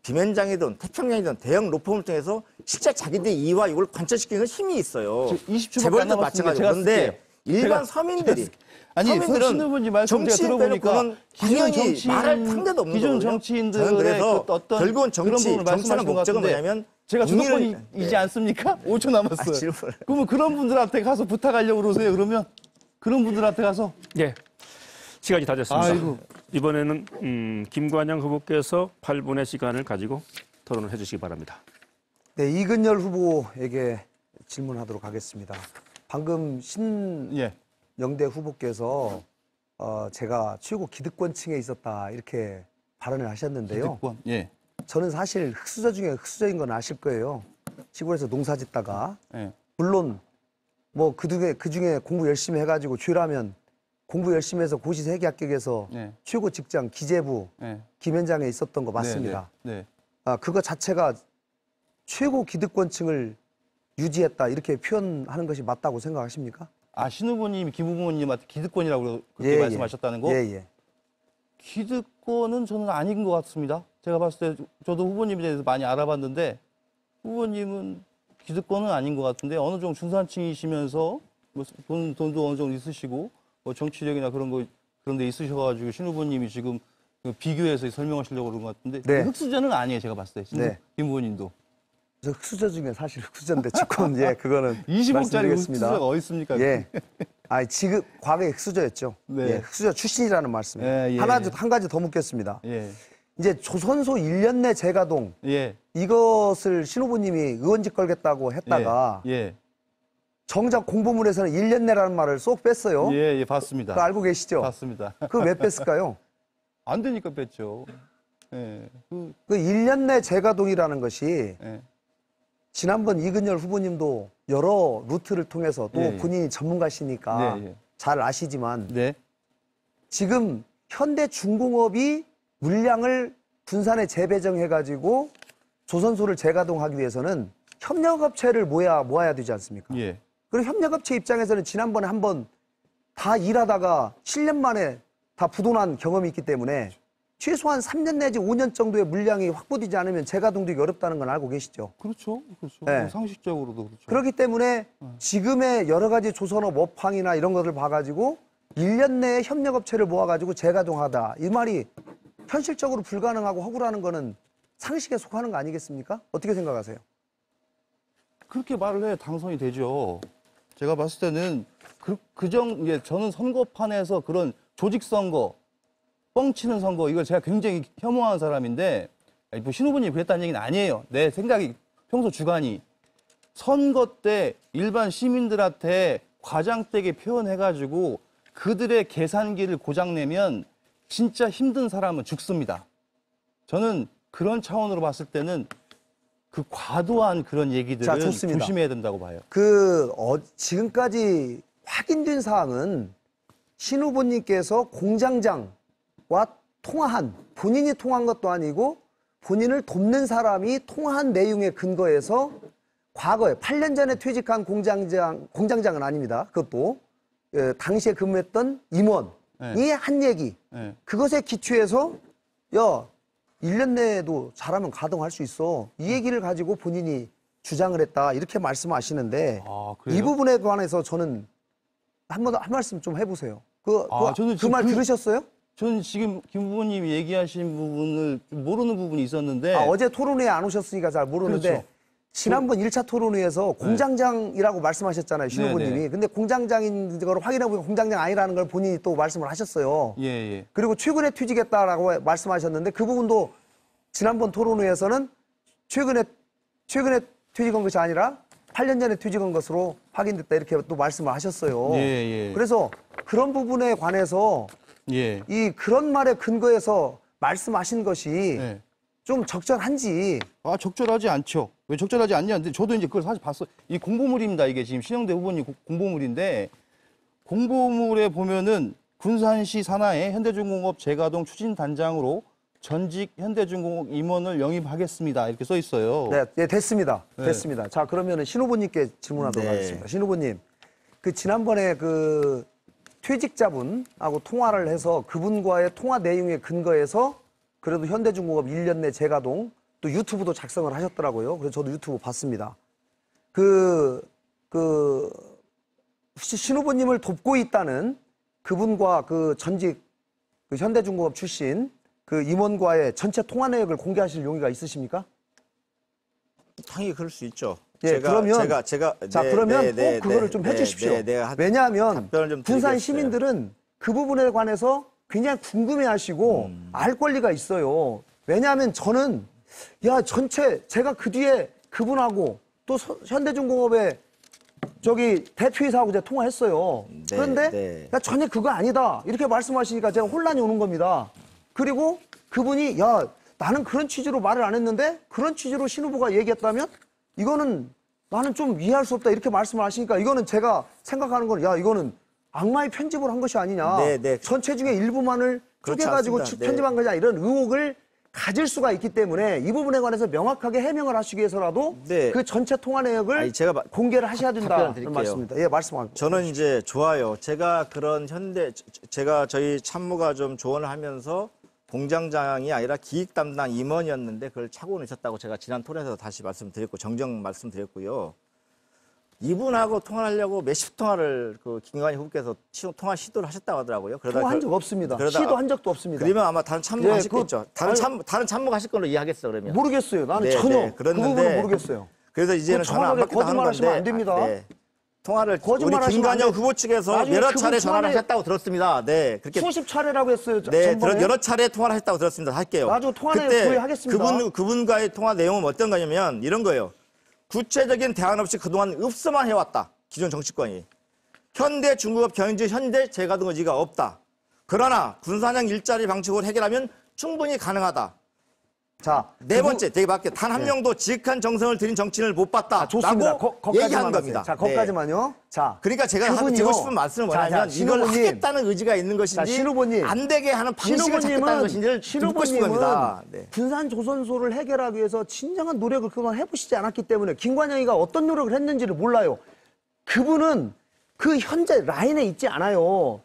김현장이든 태평양이든 대형 로펌을 통해서 실제 자기들의 이해와 이걸 관철시키는 힘이 있어요. 20초밖에 안 재벌도 남았으니까 마찬가지고. 제가 그런데 쓸게요. 일반 서민들이 아니, 신 후보님 말씀 제가 들어보니까 당연히 말할 상대도 없는 기존 거거든요. 정치인들의 저는 그래서 그 어떤 결국은 그런 정치, 부분을 정치하는 말씀하신 것 목적은 같은데 뭐냐면 제가 국민을- 주도권이지 않습니까? 5초 남았어요. 질문을. 그러면 그런 분들한테 가서 부탁하려고 그러세요. 그러면 그런 분들한테 가서 예. 시간이 다 됐습니다. 아이고. 이번에는 김관영 후보께서 8분의 시간을 가지고 토론을 해주시기 바랍니다. 네, 이근열 후보에게 질문하도록 하겠습니다. 방금 신영대 예. 후보께서 제가 최고 기득권층에 있었다 이렇게 발언을 하셨는데요. 기득권. 예. 저는 사실 흑수저 중에 흑수저인 건 아실 거예요. 시골에서 농사 짓다가 예. 물론 뭐 그중에 공부 열심히 해가지고 죄라면 공부 열심히 해서 고시 세개 합격해서 네. 최고 직장 기재부 예. 김현장에 있었던 거 맞습니다. 네. 그거 자체가 최고 기득권층을 유지했다 이렇게 표현하는 것이 맞다고 생각하십니까? 아, 신 후보님이 김 후보님한테 기득권이라고 그렇게 말씀하셨다는 거? 예. 기득권은 저는 아닌 것 같습니다. 제가 봤을 때 저도 후보님에 대해서 많이 알아봤는데 후보님은 기득권은 아닌 것 같은데 어느 정도 중산층이시면서 뭐 돈도 어느 정도 있으시고 뭐 정치력이나 그런 데 있으셔가지고 신 후보님이 지금 그 비교해서 설명하시려고 그런 것 같은데 네. 흑수저는 아니에요. 제가 봤을 때 네. 김 후보님도 저 흑수저 중에 사실 흑수저인데 지금 그거는 20억짜리 말씀드리겠습니다. 흑수저가 어디 있습니까? 예. 지금 과거에 흑수저였죠. 네. 예, 흑수저 출신이라는 말씀이에요. 예. 한 가지 더 묻겠습니다. 예. 이제 조선소 1년 내 재가동 예. 이것을 신 후보님이 의원직 걸겠다고 했다가 예. 정작 공보문에서는 1년 내라는 말을 쏙 뺐어요. 예, 봤습니다. 그거 알고 계시죠? 봤습니다. 그거 왜 뺐을까요? 안 되니까 뺐죠. 예. 그 1년 내 재가동이라는 것이 예. 지난번 이근열 후보님도 여러 루트를 통해서 또 예, 예. 본인이 전문가시니까 네, 예. 잘 아시지만 네. 지금 현대중공업이 물량을 군산에 재배정해가지고 조선소를 재가동하기 위해서는 협력업체를 모아야 되지 않습니까? 예. 그리고 협력업체 입장에서는 지난번에 한번 다 일하다가 7년 만에 다 부도난 경험이 있기 때문에 최소한 3년 내지 5년 정도의 물량이 확보되지 않으면 재가동되기 어렵다는 건 알고 계시죠? 그렇죠. 그렇죠. 네. 뭐 상식적으로도 그렇죠. 그렇기 때문에 지금의 여러 가지 조선업 업황이나 이런 것을 봐가지고 1년 내에 협력업체를 모아가지고 재가동하다. 이 말이 현실적으로 불가능하고 허구라는 거는 상식에 속하는 거 아니겠습니까? 어떻게 생각하세요? 그렇게 말을 해 당선이 되죠. 제가 봤을 때는 저는 선거판에서 그런 조직 선거, 뻥치는 선거 이걸 제가 굉장히 혐오하는 사람인데 뭐 신 후보님이 그랬다는 얘기는 아니에요. 내 생각이 평소 주관이 선거 때 일반 시민들한테 과장되게 표현해가지고 그들의 계산기를 고장내면 진짜 힘든 사람은 죽습니다. 저는 그런 차원으로 봤을 때는 그 과도한 그런 자, 얘기들은 좋습니다. 조심해야 된다고 봐요. 지금까지 확인된 사항은 신 후보님께서 공장장과 통화한, 본인이 통화한 것도 아니고 본인을 돕는 사람이 통화한 내용에 근거해서 과거에 8년 전에 퇴직한 공장장은 아닙니다. 그것도 당시에 근무했던 임원이 네. 한 얘기. 네. 그것에 기초해서 야, 1년 내에도 잘하면 가동할 수 있어. 이 얘기를 가지고 본인이 주장을 했다. 이렇게 말씀하시는데 아, 그래요? 이 부분에 관해서 저는 한 말씀 좀 해보세요. 저는 그 지금 말 들으셨어요? 저는 지금 김 후보님이 얘기하신 부분을 좀 모르는 부분이 있었는데 어제 토론회에 안 오셨으니까 잘 모르는데 그렇죠. 지난번 1차 토론회에서 공장장이라고 말씀하셨잖아요. 신 네, 후보님이. 네. 근데 공장장인 걸 확인해보니까 공장장 아니라는 걸 본인이 또 말씀을 하셨어요. 예, 예. 그리고 최근에 퇴직했다라고 말씀하셨는데 그 부분도 지난번 토론회에서는 최근에 퇴직한 것이 아니라 8년 전에 퇴직한 것으로 확인됐다 이렇게 또 말씀을 하셨어요. 예, 예. 그래서 그런 부분에 관해서 예. 그런 말에 근거해서 말씀하신 것이 예. 좀 적절한지. 적절하지 않죠. 왜 적절하지 않냐는데 저도 이제 그걸 사실 봤어요. 이 공보물입니다. 이게 지금 신영대 후보님 공보물인데 공보물에 보면은 군산시 산하의 현대중공업 재가동 추진단장으로 전직 현대중공업 임원을 영입하겠습니다. 이렇게 써 있어요. 네, 됐습니다. 네. 됐습니다. 자, 그러면은 신 후보님께 질문하도록 네. 하겠습니다. 신 후보님, 지난번에 퇴직자분하고 통화를 해서 그분과의 통화 내용에 근거해서 그래도 현대중공업 1년 내 재가동 또 유튜브도 작성을 하셨더라고요. 그래서 저도 유튜브 봤습니다. 신 후보님을 돕고 있다는 그분과 전직 현대중공업 출신 임원과의 전체 통화 내역을 공개하실 용의가 있으십니까? 당연히 그럴 수 있죠. 예, 그러면 그러면 꼭 그거를 좀 해주십시오. 왜냐하면 답변을 좀 군산 드리겠어요. 시민들은 그 부분에 관해서 굉장히 궁금해하시고 알 권리가 있어요. 왜냐하면 저는 전체 제가 그 뒤에 그분하고 또 현대중공업의 대표이사하고 제가 통화했어요. 네, 그런데 네. 전혀 그거 아니다 이렇게 말씀하시니까 제가 혼란이 오는 겁니다. 그리고 그분이 나는 그런 취지로 말을 안 했는데 그런 취지로 신 후보가 얘기했다면 이거는 나는 좀 이해할 수 없다 이렇게 말씀을 하시니까 이거는 제가 생각하는 건 이거는 악마의 편집을 한 것이 아니냐. 네, 네. 전체 중에 일부만을 그렇지 쪼개가지고 않습니다. 네. 편집한 거냐 이런 의혹을 가질 수가 있기 때문에 이 부분에 관해서 명확하게 해명을 하시기 위해서라도 네. 그 전체 통화 내역을 제가 공개를 하셔야 된다는 답변을 드릴게요. 말씀입니다. 예, 말씀하고. 저는 이제 좋아요. 제가 저희 참모가 좀 조언을 하면서 공장장이 아니라 기획 담당 임원이었는데 그걸 착오는 있었다고 제가 지난 토론에서 다시 말씀드렸고 정정 말씀드렸고요. 이분하고 통화하려고 몇십 통화를 김관희 후보께서 통화 시도를 하셨다고 하더라고요. 통화한 적 없습니다. 시도한 적도 없습니다. 그러면 아마 다른 참모가 네, 하셨겠죠. 다른 참모가 하실 걸로 이해하겠어 그러면. 모르겠어요. 나는 네, 전혀 네, 그 부분은 모르겠어요. 그래서 이제는 전화 안 정확하게 받기도 하는 거짓말하시면 안 건데. 됩니다. 통화를 우리 거짓말하시면 김관영 안 돼. 후보 측에서 나중에 여러 그분 차례 전화를 통화를- 하셨다고 들었습니다. 네, 그렇게 수십 차례라고 했어요. 네, 전번에. 여러 차례 통화를 했다고 들었습니다. 할게요. 나중에 통화 내용 그때 조회하겠습니다. 그분과의 통화 내용은 어떤 거냐면 이런 거예요. 구체적인 대안 없이 그동안 읍소만 해왔다. 기존 정치권이. 현대중공업 현재 재가동 의지가 없다. 그러나 군산형 일자리 방식으로 해결하면 충분히 가능하다. 자, 네 번째, 되게 밖에 단 한 명도 지극한 정성을 들인 정치인을 못 봤다. 좋습니다. 라고 거기까지만 얘기한 하세요. 겁니다. 자, 네. 거기까지만요. 자, 그러니까 제가 그분이요. 드리고 싶은 말씀은 뭐냐면 신 이걸 후보님. 하겠다는 의지가 있는 자, 것인지 신 후보님. 안 되게 하는 방식을 찾겠다는 것인지를 듣고 싶은 겁니다. 네. 군산 조선소를 해결하기 위해서 진정한 노력을 그동안 해보시지 않았기 때문에 김관영이가 어떤 노력을 했는지를 몰라요. 그분은 현재 라인에 있지 않아요.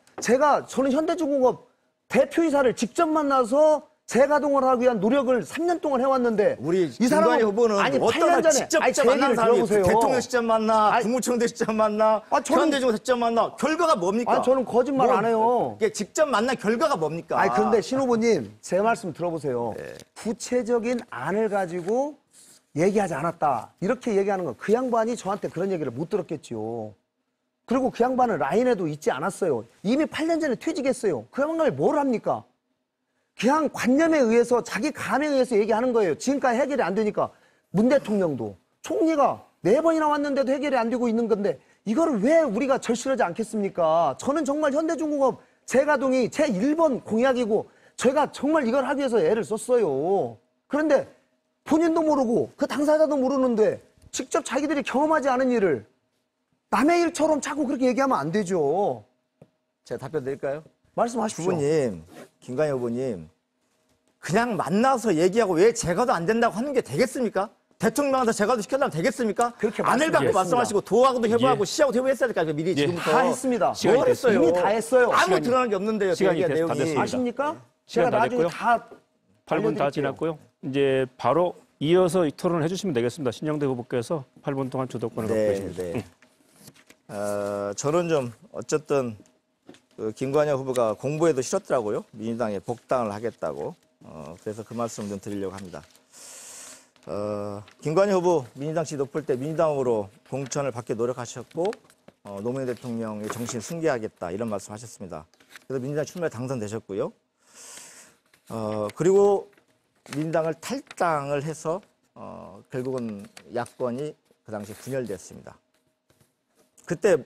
저는 현대중공업 대표이사를 직접 만나서 재가동을 하기 위한 노력을 3년 동안 해왔는데 우리 이 사람은 김관영 후보는 아니 어떤 8년 전에 직접 제 만난 얘기를 사람이 들어보세요. 대통령 직접 만나, 아니, 국무총리 직접 만나, 현대중공업 직접 만나. 결과가 뭡니까? 아니, 저는 거짓말 안 해요. 이게 직접 만난 결과가 뭡니까? 아니 그런데 신 후보님 제 말씀 들어보세요. 구체적인 안을 가지고 얘기하지 않았다. 이렇게 얘기하는 건 그 양반이 저한테 그런 얘기를 못 들었겠지요. 그리고 그 양반은 라인에도 있지 않았어요. 이미 8년 전에 퇴직했어요. 그 양반이 뭘 합니까? 그냥 관념에 의해서 자기 감에 의해서 얘기하는 거예요. 지금까지 해결이 안 되니까. 문 대통령도 총리가 4번이나 왔는데도 해결이 안 되고 있는 건데 이거를 왜 우리가 절실하지 않겠습니까? 저는 정말 현대중공업 재가동이 제 1번 공약이고 제가 정말 이걸 하기 위해서 애를 썼어요. 그런데 본인도 모르고 그 당사자도 모르는데 직접 자기들이 경험하지 않은 일을 남의 일처럼 자꾸 그렇게 얘기하면 안 되죠. 제가 답변 드릴까요? 말씀하십시오. 후보님, 김관영 후보님, 그냥 만나서 얘기하고 왜 제가도 안 된다고 하는 게 되겠습니까? 대통령한테 제가도 시켜달라면 되겠습니까? 그렇게 안을 갖고 말씀드렸습니다. 말씀하시고 도하고도 해보하고 예. 시하고도 해보했어야 될까요? 미리 지금부터. 다 했습니다. 시간이 뭘 했어요? 이미 다 했어요. 아무 드러난 게 없는데요. 시간이 얘기한 다 내용이. 됐습니다. 아십니까? 시간 제가 다 나중에 됐고요. 다 8분 다 알려드릴게요. 지났고요. 이제 바로 이어서 이 토론을 해주시면 되겠습니다. 신영대 후보께서 8분 동안 주도권을 갖고 계십니다. 네. 저는 좀 어쨌든 그 김관영 후보가 공부에도 싫었더라고요. 민주당에 복당을 하겠다고. 그래서 그 말씀 좀 드리려고 합니다. 김관영 후보 민주당 지지 높을 때 민주당으로 공천을 받게 노력하셨고 노무현 대통령의 정신을 승계하겠다 이런 말씀하셨습니다. 그래서 민주당 출마에 당선되셨고요. 그리고 민주당을 탈당을 해서 결국은 야권이 그 당시 분열됐습니다. 그때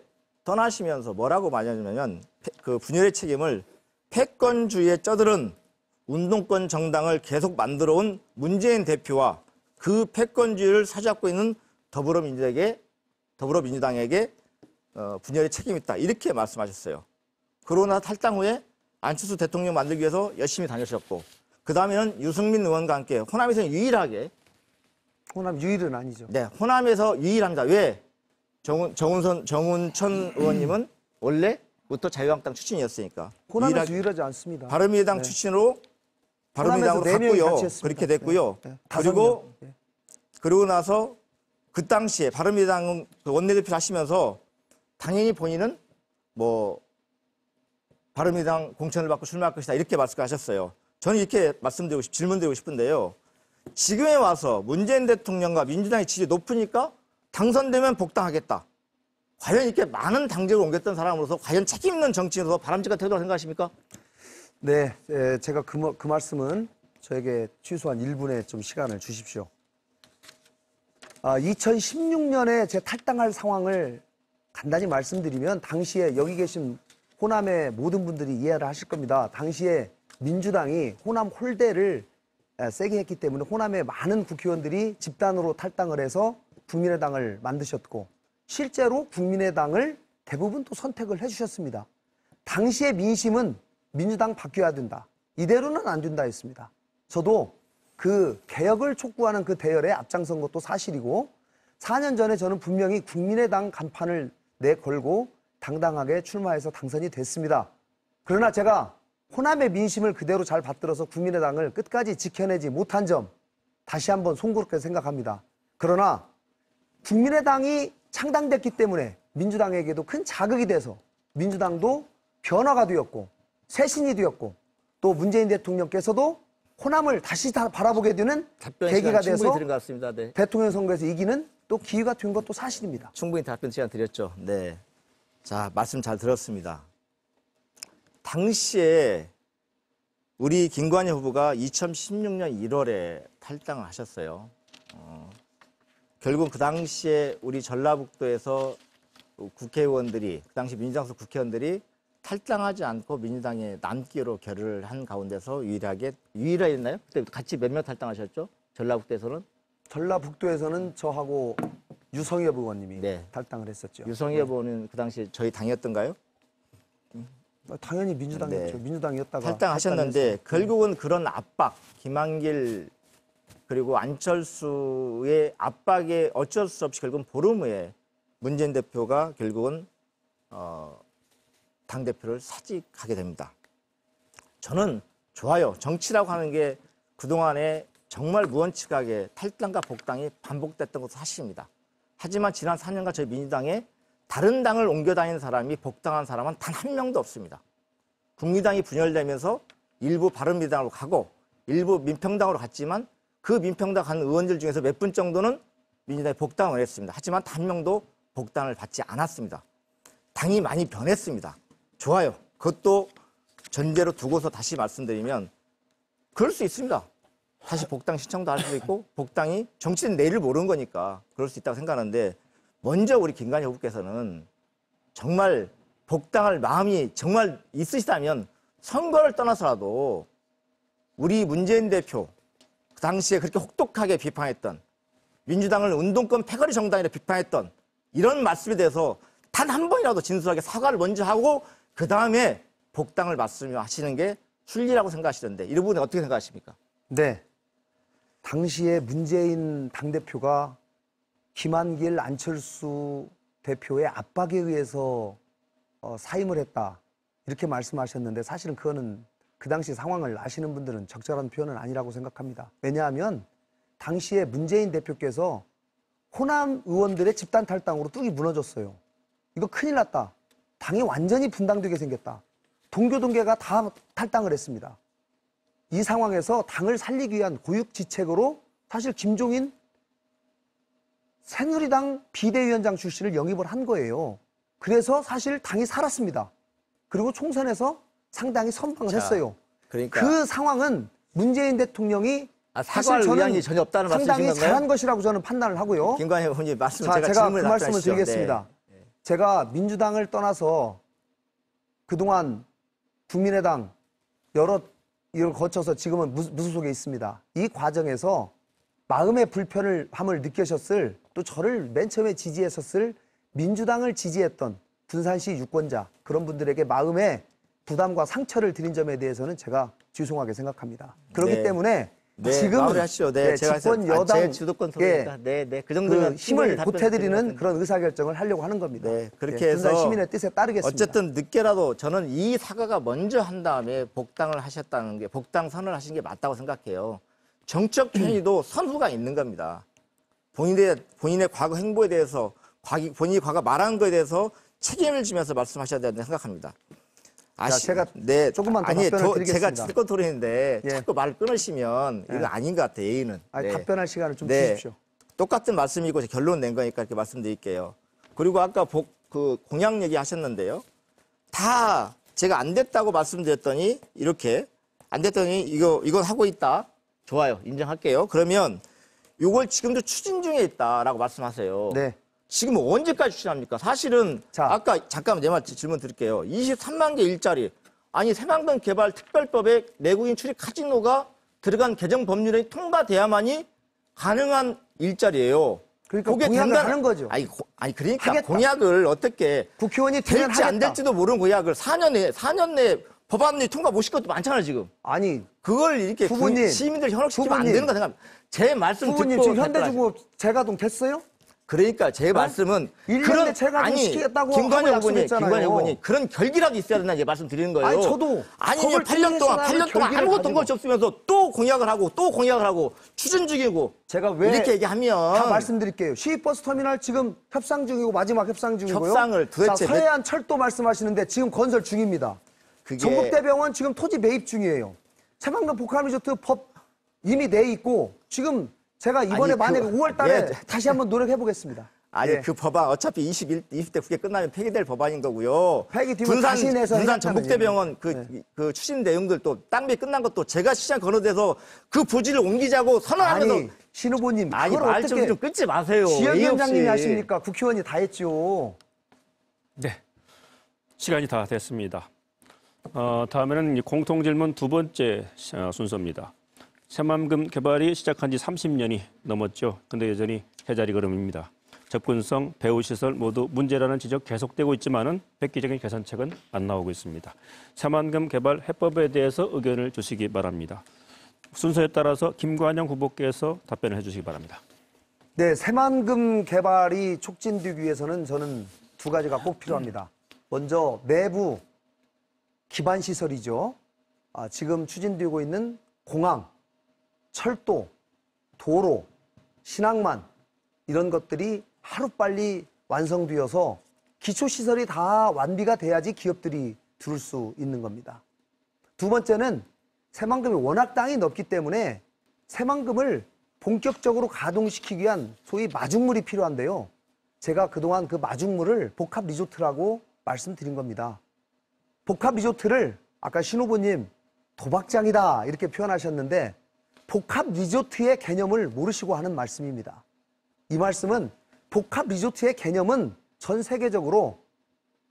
떠나시면서 뭐라고 말하냐면 그 분열의 책임을 패권주의에 쩌들은 운동권 정당을 계속 만들어온 문재인 대표와 그 패권주의를 사주잡고 있는 더불어민주당에게 분열의 책임이 있다. 이렇게 말씀하셨어요. 그러나 탈당 후에 안철수 대통령 만들기 위해서 열심히 다니셨고 그 다음에는 유승민 의원과 함께 호남에서는 유일하게 호남 유일은 아니죠. 네, 호남에서 유일합니다. 왜? 정운천 의원님은 원래부터 자유한국당 출신이었으니까 호남에서 유일하지 않습니다. 바른미래당 출신으로 바른미래당으로 호남에서 4명이 갔고요. 같이 했습니다. 그렇게 됐고요. 네. 그리고 5명. 네. 그러고 나서 그 당시에 바른미래당 원내대표를 하시면서 당연히 본인은 뭐 바른미래당 공천을 받고 출마할 것이다 이렇게 말씀하셨어요. 저는 이렇게 질문드리고 싶은데요. 지금에 와서 문재인 대통령과 민주당의 지지율이 높으니까 당선되면 복당하겠다. 과연 이렇게 많은 당직을 옮겼던 사람으로서 과연 책임 있는 정치인으로서 바람직한 태도라고 생각하십니까? 네, 제가 그 말씀은 저에게 최소한 1분의 좀 시간을 주십시오. 2016년에 제 탈당할 상황을 간단히 말씀드리면 당시에 여기 계신 호남의 모든 분들이 이해를 하실 겁니다. 당시에 민주당이 호남 홀대를 세게 했기 때문에 호남의 많은 국회의원들이 집단으로 탈당을 해서 국민의당을 만드셨고 실제로 국민의당을 대부분 또 선택을 해주셨습니다. 당시의 민심은 민주당 바뀌어야 된다. 이대로는 안 된다 했습니다. 저도 그 개혁을 촉구하는 그 대열에 앞장선 것도 사실이고 4년 전에 저는 분명히 국민의당 간판을 내걸고 당당하게 출마해서 당선이 됐습니다. 그러나 제가 호남의 민심을 그대로 잘 받들어서 국민의당을 끝까지 지켜내지 못한 점 다시 한번 송구롭게 생각합니다. 그러나 국민의당이 창당됐기 때문에 민주당에게도 큰 자극이 돼서 민주당도 변화가 되었고 쇄신이 되었고 또 문재인 대통령께서도 호남을 다시 다 바라보게 되는 계기가 돼서 충분히 드린 것 같습니다. 네. 대통령 선거에서 이기는 또 기회가 된 것도 사실입니다. 충분히 답변 시간 드렸죠. 네. 자, 말씀 잘 들었습니다. 당시에 우리 김관영 후보가 2016년 1월에 탈당을 하셨어요. 결국 그 당시에 우리 전라북도에서 국회의원들이, 그 당시 민주당 속 국회의원들이 탈당하지 않고 민주당에 남기로 결의를 한 가운데서 유일하였나요? 그때 같이 몇 명 탈당하셨죠? 전라북도에서는? 전라북도에서는 저하고 유성엽 의원님이 네. 탈당을 했었죠. 유성엽 의원은 그 당시에 저희 당이었던가요? 당연히 민주당이었죠. 네. 민주당이었다가 탈당하셨는데 결국은 그런 압박, 김한길 그리고 안철수의 압박에 어쩔 수 없이 결국은 보름 후에 문재인 대표가 결국은 당대표를 사직하게 됩니다. 저는 좋아요. 정치라고 하는 게 그동안에 정말 무원칙하게 탈당과 복당이 반복됐던 것도 사실입니다. 하지만 지난 4년간 저희 민주당에 다른 당을 옮겨 다니는 사람이 복당한 사람은 단 한 명도 없습니다. 국민당이 분열되면서 일부 바른미래당으로 가고 일부 민평당으로 갔지만 그 민평당 간 의원들 중에서 몇 분 정도는 민주당에 복당을 했습니다. 하지만 단 한 명도 복당을 받지 않았습니다. 당이 많이 변했습니다. 좋아요. 그것도 전제로 두고서 다시 말씀드리면 그럴 수 있습니다. 다시 복당 신청도 할 수도 있고 복당이 정치는 내일을 모르는 거니까 그럴 수 있다고 생각하는데 먼저 우리 김관영 후보께서는 정말 복당할 마음이 정말 있으시다면 선거를 떠나서라도 우리 문재인 대표 그 당시에 그렇게 혹독하게 비판했던 민주당을 운동권 패거리 정당이라 비판했던 이런 말씀에 대해서 단 한 번이라도 진솔하게 사과를 먼저 하고 그 다음에 복당을 말씀하시는 게 순리라고 생각하시던데 이 부분은 어떻게 생각하십니까? 네. 당시에 문재인 당대표가 김한길, 안철수 대표의 압박에 의해서 사임을 했다. 이렇게 말씀하셨는데 사실은 그거는 그 당시 상황을 아시는 분들은 적절한 표현은 아니라고 생각합니다. 왜냐하면 당시에 문재인 대표께서 호남 의원들의 집단 탈당으로 뚝이 무너졌어요. 이거 큰일 났다. 당이 완전히 분당되게 생겼다. 동교동계가 다 탈당을 했습니다. 이 상황에서 당을 살리기 위한 고육지책으로 사실 김종인 새누리당 비대위원장 출신을 영입을 한 거예요. 그래서 사실 당이 살았습니다. 그리고 총선에서 상당히 선방을 했어요. 그러니까 그 상황은 문재인 대통령이 사과할 사실 저는 의향이 전혀 없다는 말씀이신 상당히 건가요? 잘한 것이라고 저는 판단을 하고요. 김관영 의원님 말씀 자, 제가 그 질문에 말씀을 답변하시죠. 드리겠습니다. 네. 제가 민주당을 떠나서 그동안 국민의당 여러 일을 거쳐서 지금은 무소속에 있습니다. 이 과정에서 마음의 불편함을 느끼셨을 또 저를 맨 처음에 지지했었을 민주당을 지지했던 군산시 유권자 그런 분들에게 마음의 부담과 상처를 드린 점에 대해서는 제가 죄송하게 생각합니다. 그렇기 네. 때문에 네, 지금은 마무리하시죠. 네, 제가 집권 여당 제 주도권 토론이니까 네, 그 정도면 힘을 답변 보태드리는 드리는 그런 의사결정을 하려고 하는 겁니다. 네, 그렇게 군산 해서 시민의 뜻에 따르겠습니다. 어쨌든 늦게라도 저는 이 사과가 먼저 한 다음에 복당을 하셨다는 게 복당 선언을 하신 게 맞다고 생각해요. 정적 편의도 선후가 있는 겁니다. 본인의 과거 행보에 대해서 본인이 과거 말한 거에 대해서 책임을 지면서 말씀하셔야 된다고 생각합니다. 제가 네, 조금만 더 아니, 답변을 드리겠습니다. 제가 실컷 토론인데 예. 자꾸 말을 끊으시면 예. 이거 아닌 것 같아요. 예의는. 아니, 네. 답변할 시간을 좀 네. 주십시오. 똑같은 말씀이고 결론 낸 거니까 이렇게 말씀드릴게요. 그리고 아까 그 공약 얘기 하셨는데요. 다 제가 안 됐다고 말씀드렸더니 이렇게 안 됐더니 이건 하고 있다. 좋아요. 인정할게요. 그러면 이걸 지금도 추진 중에 있다라고 말씀하세요. 네. 지금 언제까지 추진합니까? 사실은 자. 아까 잠깐만 내 말 질문 드릴게요. 23만 개 일자리. 아니 새만금 개발 특별법에 내국인 출입 카지노가 들어간 개정 법률이 통과돼야만이 가능한 일자리예요. 그러니까 그게 공약을 된다는- 하는 거죠. 아니 그러니까 하겠다. 공약을 어떻게 국회의원이 되면 될지 안 하겠다. 될지도 모르는 공약을 4년 내에 법안이 통과 못 시킨 것도 많잖아요 지금. 아니, 그걸 이렇게 후보님, 시민들 현혹시키면 안 후보님. 되는 거 생각합니다. 제 말씀 후보님 듣고 지금 답변하세요. 현대중공업 재가동 됐어요? 그러니까 제 말씀은 1년 내 재가동 시키겠다고 하고 김관영 후보님, 약속했잖아요. 김관영 후보님 그런 결기라도 있어야 된다는 말씀 드리는 거예요. 아니, 저도 아니면 법을 8년 동안 통해서 결기를 아무것도 가지고. 것이 없으면서 또 공약을 하고 추진 중이고 제가 왜 이렇게 얘기하면 다 말씀드릴게요. 시외버스터미널 지금 협상 중이고 마지막 협상 중이고요. 협상을 도대체 자, 서해안 철도 말씀하시는데 지금 건설 중입니다. 그게 전북대병원 지금 토지 매입 중이에요. 새만금 복합리조트 법 이미 내 있고 지금 제가 이번에 아니, 만약에 5월 달에 예. 다시 한번 노력해 보겠습니다. 아니 예. 그 법안 어차피 20대 국회 끝나면 폐기될 법안인 거고요. 폐기되면 다시 내서 군산 해놨잖아요. 전북대병원 그 추진 내용들 또 땅비 끝난 것도 제가 시장 건너돼서 그 부지를 옮기자고 선언하면서 아니, 신 후보님, 아니 그걸 말 어떻게 좀 끊지 마세요. 지역위원장님이 예의 없이. 하십니까? 국회의원이 다 했죠. 네, 시간이 다 됐습니다. 다음에는 공통질문 두 번째 순서입니다. 새만금 개발이 시작한 지 30년이 넘었죠. 근데 여전히 해자리 걸음입니다. 접근성, 배후시설 모두 문제라는 지적 계속되고 있지만은 획기적인 개선책은 안 나오고 있습니다. 새만금 개발 해법에 대해서 의견을 주시기 바랍니다. 순서에 따라서 김관영 후보께서 답변을 해주시기 바랍니다. 네, 새만금 개발이 촉진되기 위해서는 저는 두 가지가 꼭 필요합니다. 먼저 내부 기반 시설이죠. 지금 추진되고 있는 공항, 철도, 도로, 신항만 이런 것들이 하루빨리 완성되어서 기초시설이 다 완비가 돼야지 기업들이 들을 수 있는 겁니다. 두 번째는 새만금이 워낙 땅이 넓기 때문에 새만금을 본격적으로 가동시키기 위한 소위 마중물이 필요한데요. 제가 그동안 그 마중물을 복합 리조트라고 말씀드린 겁니다. 복합 리조트를 아까 신 후보님 도박장이다 이렇게 표현하셨는데 복합 리조트의 개념을 모르시고 하는 말씀입니다. 이 말씀은 복합 리조트의 개념은 전 세계적으로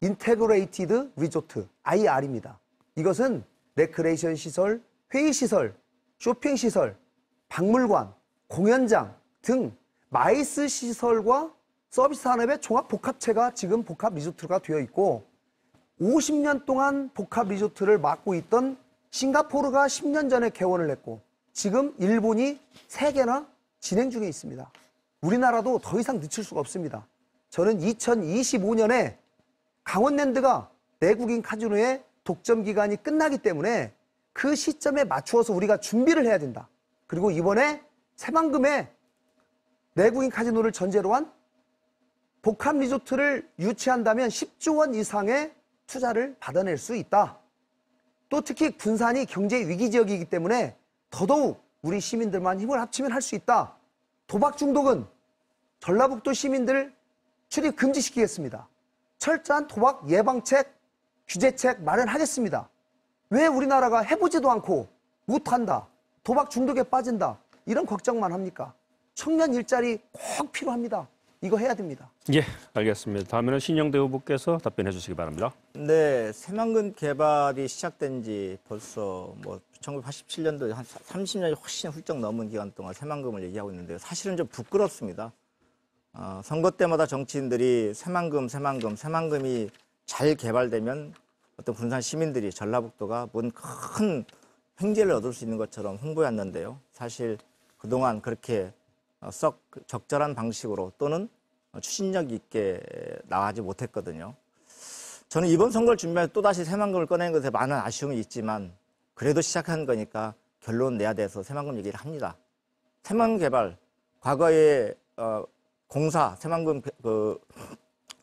인테그레이티드 리조트, IR입니다. 이것은 레크레이션 시설, 회의 시설, 쇼핑 시설, 박물관, 공연장 등 마이스 시설과 서비스 산업의 종합 복합체가 지금 복합 리조트가 되어 있고 50년 동안 복합 리조트를 맡고 있던 싱가포르가 10년 전에 개원을 했고 지금 일본이 3개나 진행 중에 있습니다. 우리나라도 더 이상 늦출 수가 없습니다. 저는 2025년에 강원랜드가 내국인 카지노의 독점 기간이 끝나기 때문에 그 시점에 맞추어서 우리가 준비를 해야 된다. 그리고 이번에 새만금에 내국인 카지노를 전제로 한 복합 리조트를 유치한다면 10조 원 이상의 투자를 받아낼 수 있다. 또 특히 군산이 경제 위기 지역이기 때문에 더더욱 우리 시민들만 힘을 합치면 할 수 있다. 도박 중독은 전라북도 시민들 출입 금지시키겠습니다. 철저한 도박 예방책, 규제책 마련하겠습니다. 왜 우리나라가 해보지도 않고 못한다, 도박 중독에 빠진다 이런 걱정만 합니까? 청년 일자리 꼭 필요합니다. 이거 해야 됩니다. 예, 알겠습니다. 다음에는 신영대 후보께서 답변해 주시기 바랍니다. 네, 새만금 개발이 시작된 지 벌써 1987년도 한 30년이 훨씬 훌쩍 넘은 기간 동안 새만금을 얘기하고 있는데요. 사실은 좀 부끄럽습니다. 선거 때마다 정치인들이 새만금이 잘 개발되면 어떤 군산 시민들이 전라북도가 뭔 큰 횡재를 얻을 수 있는 것처럼 홍보했는데요. 사실 그동안 그렇게 썩 적절한 방식으로 또는 추진력 있게 나가지 못했거든요. 저는 이번 선거를 준비해서 또다시 새만금을 꺼낸 것에 많은 아쉬움이 있지만 그래도 시작한 거니까 결론 내야 돼서 새만금 얘기를 합니다. 새만금 개발, 과거에 새만금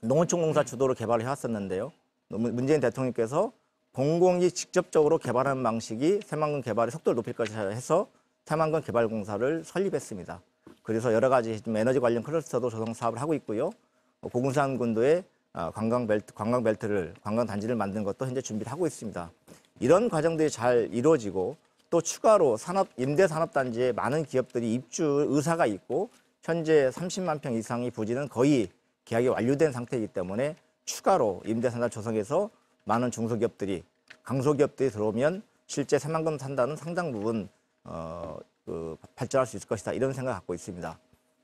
농어촌 공사 주도로 개발을 해왔었는데요. 문재인 대통령께서 공공이 직접적으로 개발하는 방식이 새만금 개발의 속도를 높일 것이라 해서 새만금 개발공사를 설립했습니다. 그래서 여러 가지 에너지 관련 클러스터도 조성 사업을 하고 있고요. 고군산 군도에 관광단지를 만드는 것도 현재 준비를 하고 있습니다. 이런 과정들이 잘 이루어지고 또 추가로 임대산업단지에 많은 기업들이 입주 의사가 있고 현재 30만 평 이상의 부지는 거의 계약이 완료된 상태이기 때문에 추가로 임대산업 조성해서 많은 중소기업들이 강소기업들이 들어오면 실제 새만금 산다는 상당 부분 발전할 수 있을 것이다 이런 생각을 갖고 있습니다.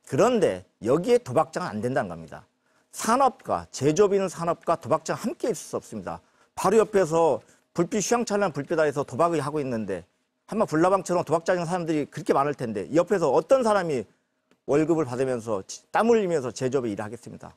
그런데 여기에 도박장은 안 된다는 겁니다. 산업과 제조업 있는 산업과 도박장 함께 있을 수 없습니다. 바로 옆에서 휘황찬란한 불빛 아래서 도박을 하고 있는데 한번 불나방처럼 도박장인 사람들이 그렇게 많을 텐데 옆에서 어떤 사람이 월급을 받으면서 땀 흘리면서 제조업에 일을 하겠습니다.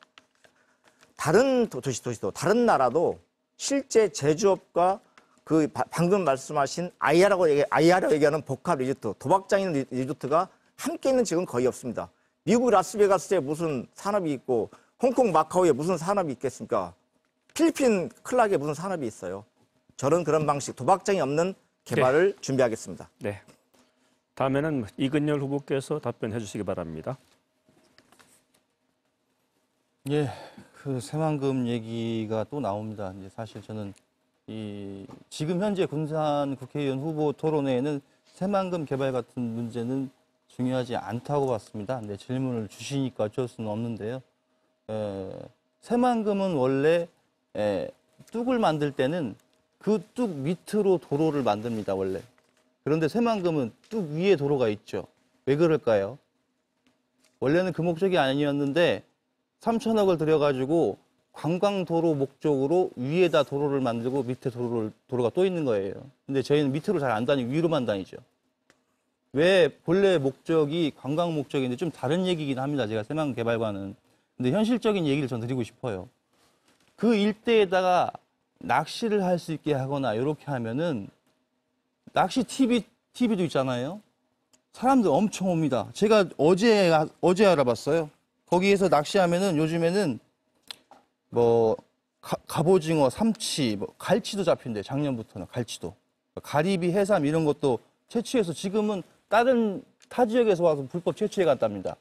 다른 도시도 다른 나라도 실제 제조업과 그 방금 말씀하신 IR라고 얘기하는 복합 리조트, 도박장인 리조트가 함께 있는 지역은 거의 없습니다. 미국 라스베가스에 무슨 산업이 있고 홍콩 마카오에 무슨 산업이 있겠습니까? 필리핀 클락에 무슨 산업이 있어요. 저는 그런 방식, 도박장이 없는 개발을 준비하겠습니다. 네. 다음에는 이근열 후보께서 답변해 주시기 바랍니다. 예, 그 새만금 얘기가 또 나옵니다. 이제 사실 저는 지금 현재 군산 국회의원 후보 토론회에는 새만금 개발 같은 문제는 중요하지 않다고 봤습니다. 근데 질문을 주시니까 어쩔 수는 없는데요. 새만금은 원래 뚝을 만들 때는 그 뚝 밑으로 도로를 만듭니다, 원래. 그런데 새만금은 뚝 위에 도로가 있죠. 왜 그럴까요? 원래는 그 목적이 아니었는데 3천억을 들여가지고 관광도로 목적으로 위에다 도로를 만들고 밑에 도로가 또 있는 거예요. 근데 저희는 밑으로 잘 안 다니고 위로만 다니죠. 왜 본래 목적이 관광 목적인데 좀 다른 얘기긴 합니다. 제가 새만금 개발과는. 근데 현실적인 얘기를 전 드리고 싶어요. 그 일대에다가 낚시를 할 수 있게 하거나 이렇게 하면은 낚시 TV도 있잖아요. 사람들 엄청 옵니다. 제가 어제 알아봤어요. 거기에서 낚시하면은 요즘에는 갑오징어, 삼치, 갈치도 잡힌대요. 작년부터는 갈치도. 가리비, 해삼 이런 것도 채취해서 지금은 다른 타 지역에서 와서 불법 채취해 갔답니다.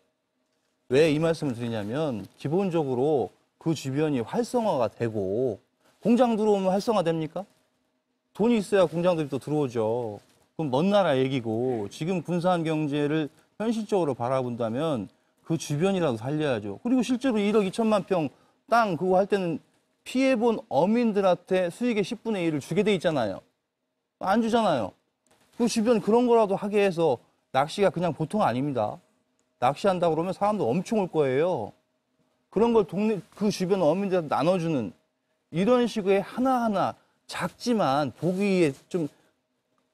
왜 이 말씀을 드리냐면 기본적으로 그 주변이 활성화가 되고 공장 들어오면 활성화됩니까? 돈이 있어야 공장들이 또 들어오죠. 그럼 먼 나라 얘기고 지금 군산 경제를 현실적으로 바라본다면 그 주변이라도 살려야죠. 그리고 실제로 1억 2천만 평 땅 그거 할 때는 피해본 어민들한테 수익의 10분의 1을 주게 돼 있잖아요. 안 주잖아요. 그 주변 그런 거라도 하게 해서 낚시가 그냥 보통 아닙니다. 낚시한다고 그러면 사람들 엄청 올 거예요. 그런 걸 동네 그 주변 어민들한테 나눠주는 이런 식의 하나하나 작지만 보기에 좀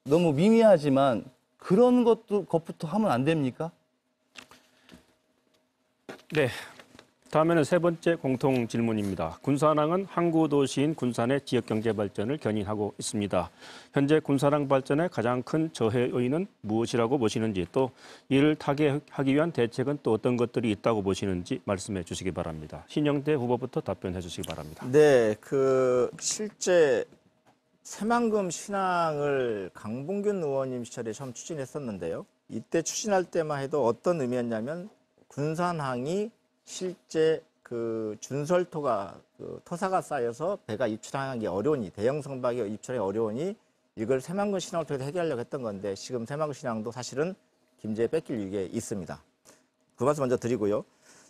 너무 미미하지만 그런 것부터 하면 안 됩니까? 네. 다음에는 세 번째 공통 질문입니다. 군산항은 항구 도시인 군산의 지역 경제 발전을 견인하고 있습니다. 현재 군산항 발전의 가장 큰 저해 요인은 무엇이라고 보시는지, 또 이를 타개하기 위한 대책은 또 어떤 것들이 있다고 보시는지 말씀해 주시기 바랍니다. 신영대 후보부터 답변해 주시기 바랍니다. 네, 실제 새만금 신항을 강봉균 의원님 시절에 처음 추진했었는데요. 이때 추진할 때만 해도 어떤 의미였냐면 군산항이 실제 준설토가 토사가 쌓여서 배가 입출하기 어려우니 대형 선박이 입출하기 어려우니 이걸 새만금 신항을 통해서 해결하려고 했던 건데 지금 새만금 신항도 사실은 김제에 뺏길 위기에 있습니다. 그 말씀 먼저 드리고요.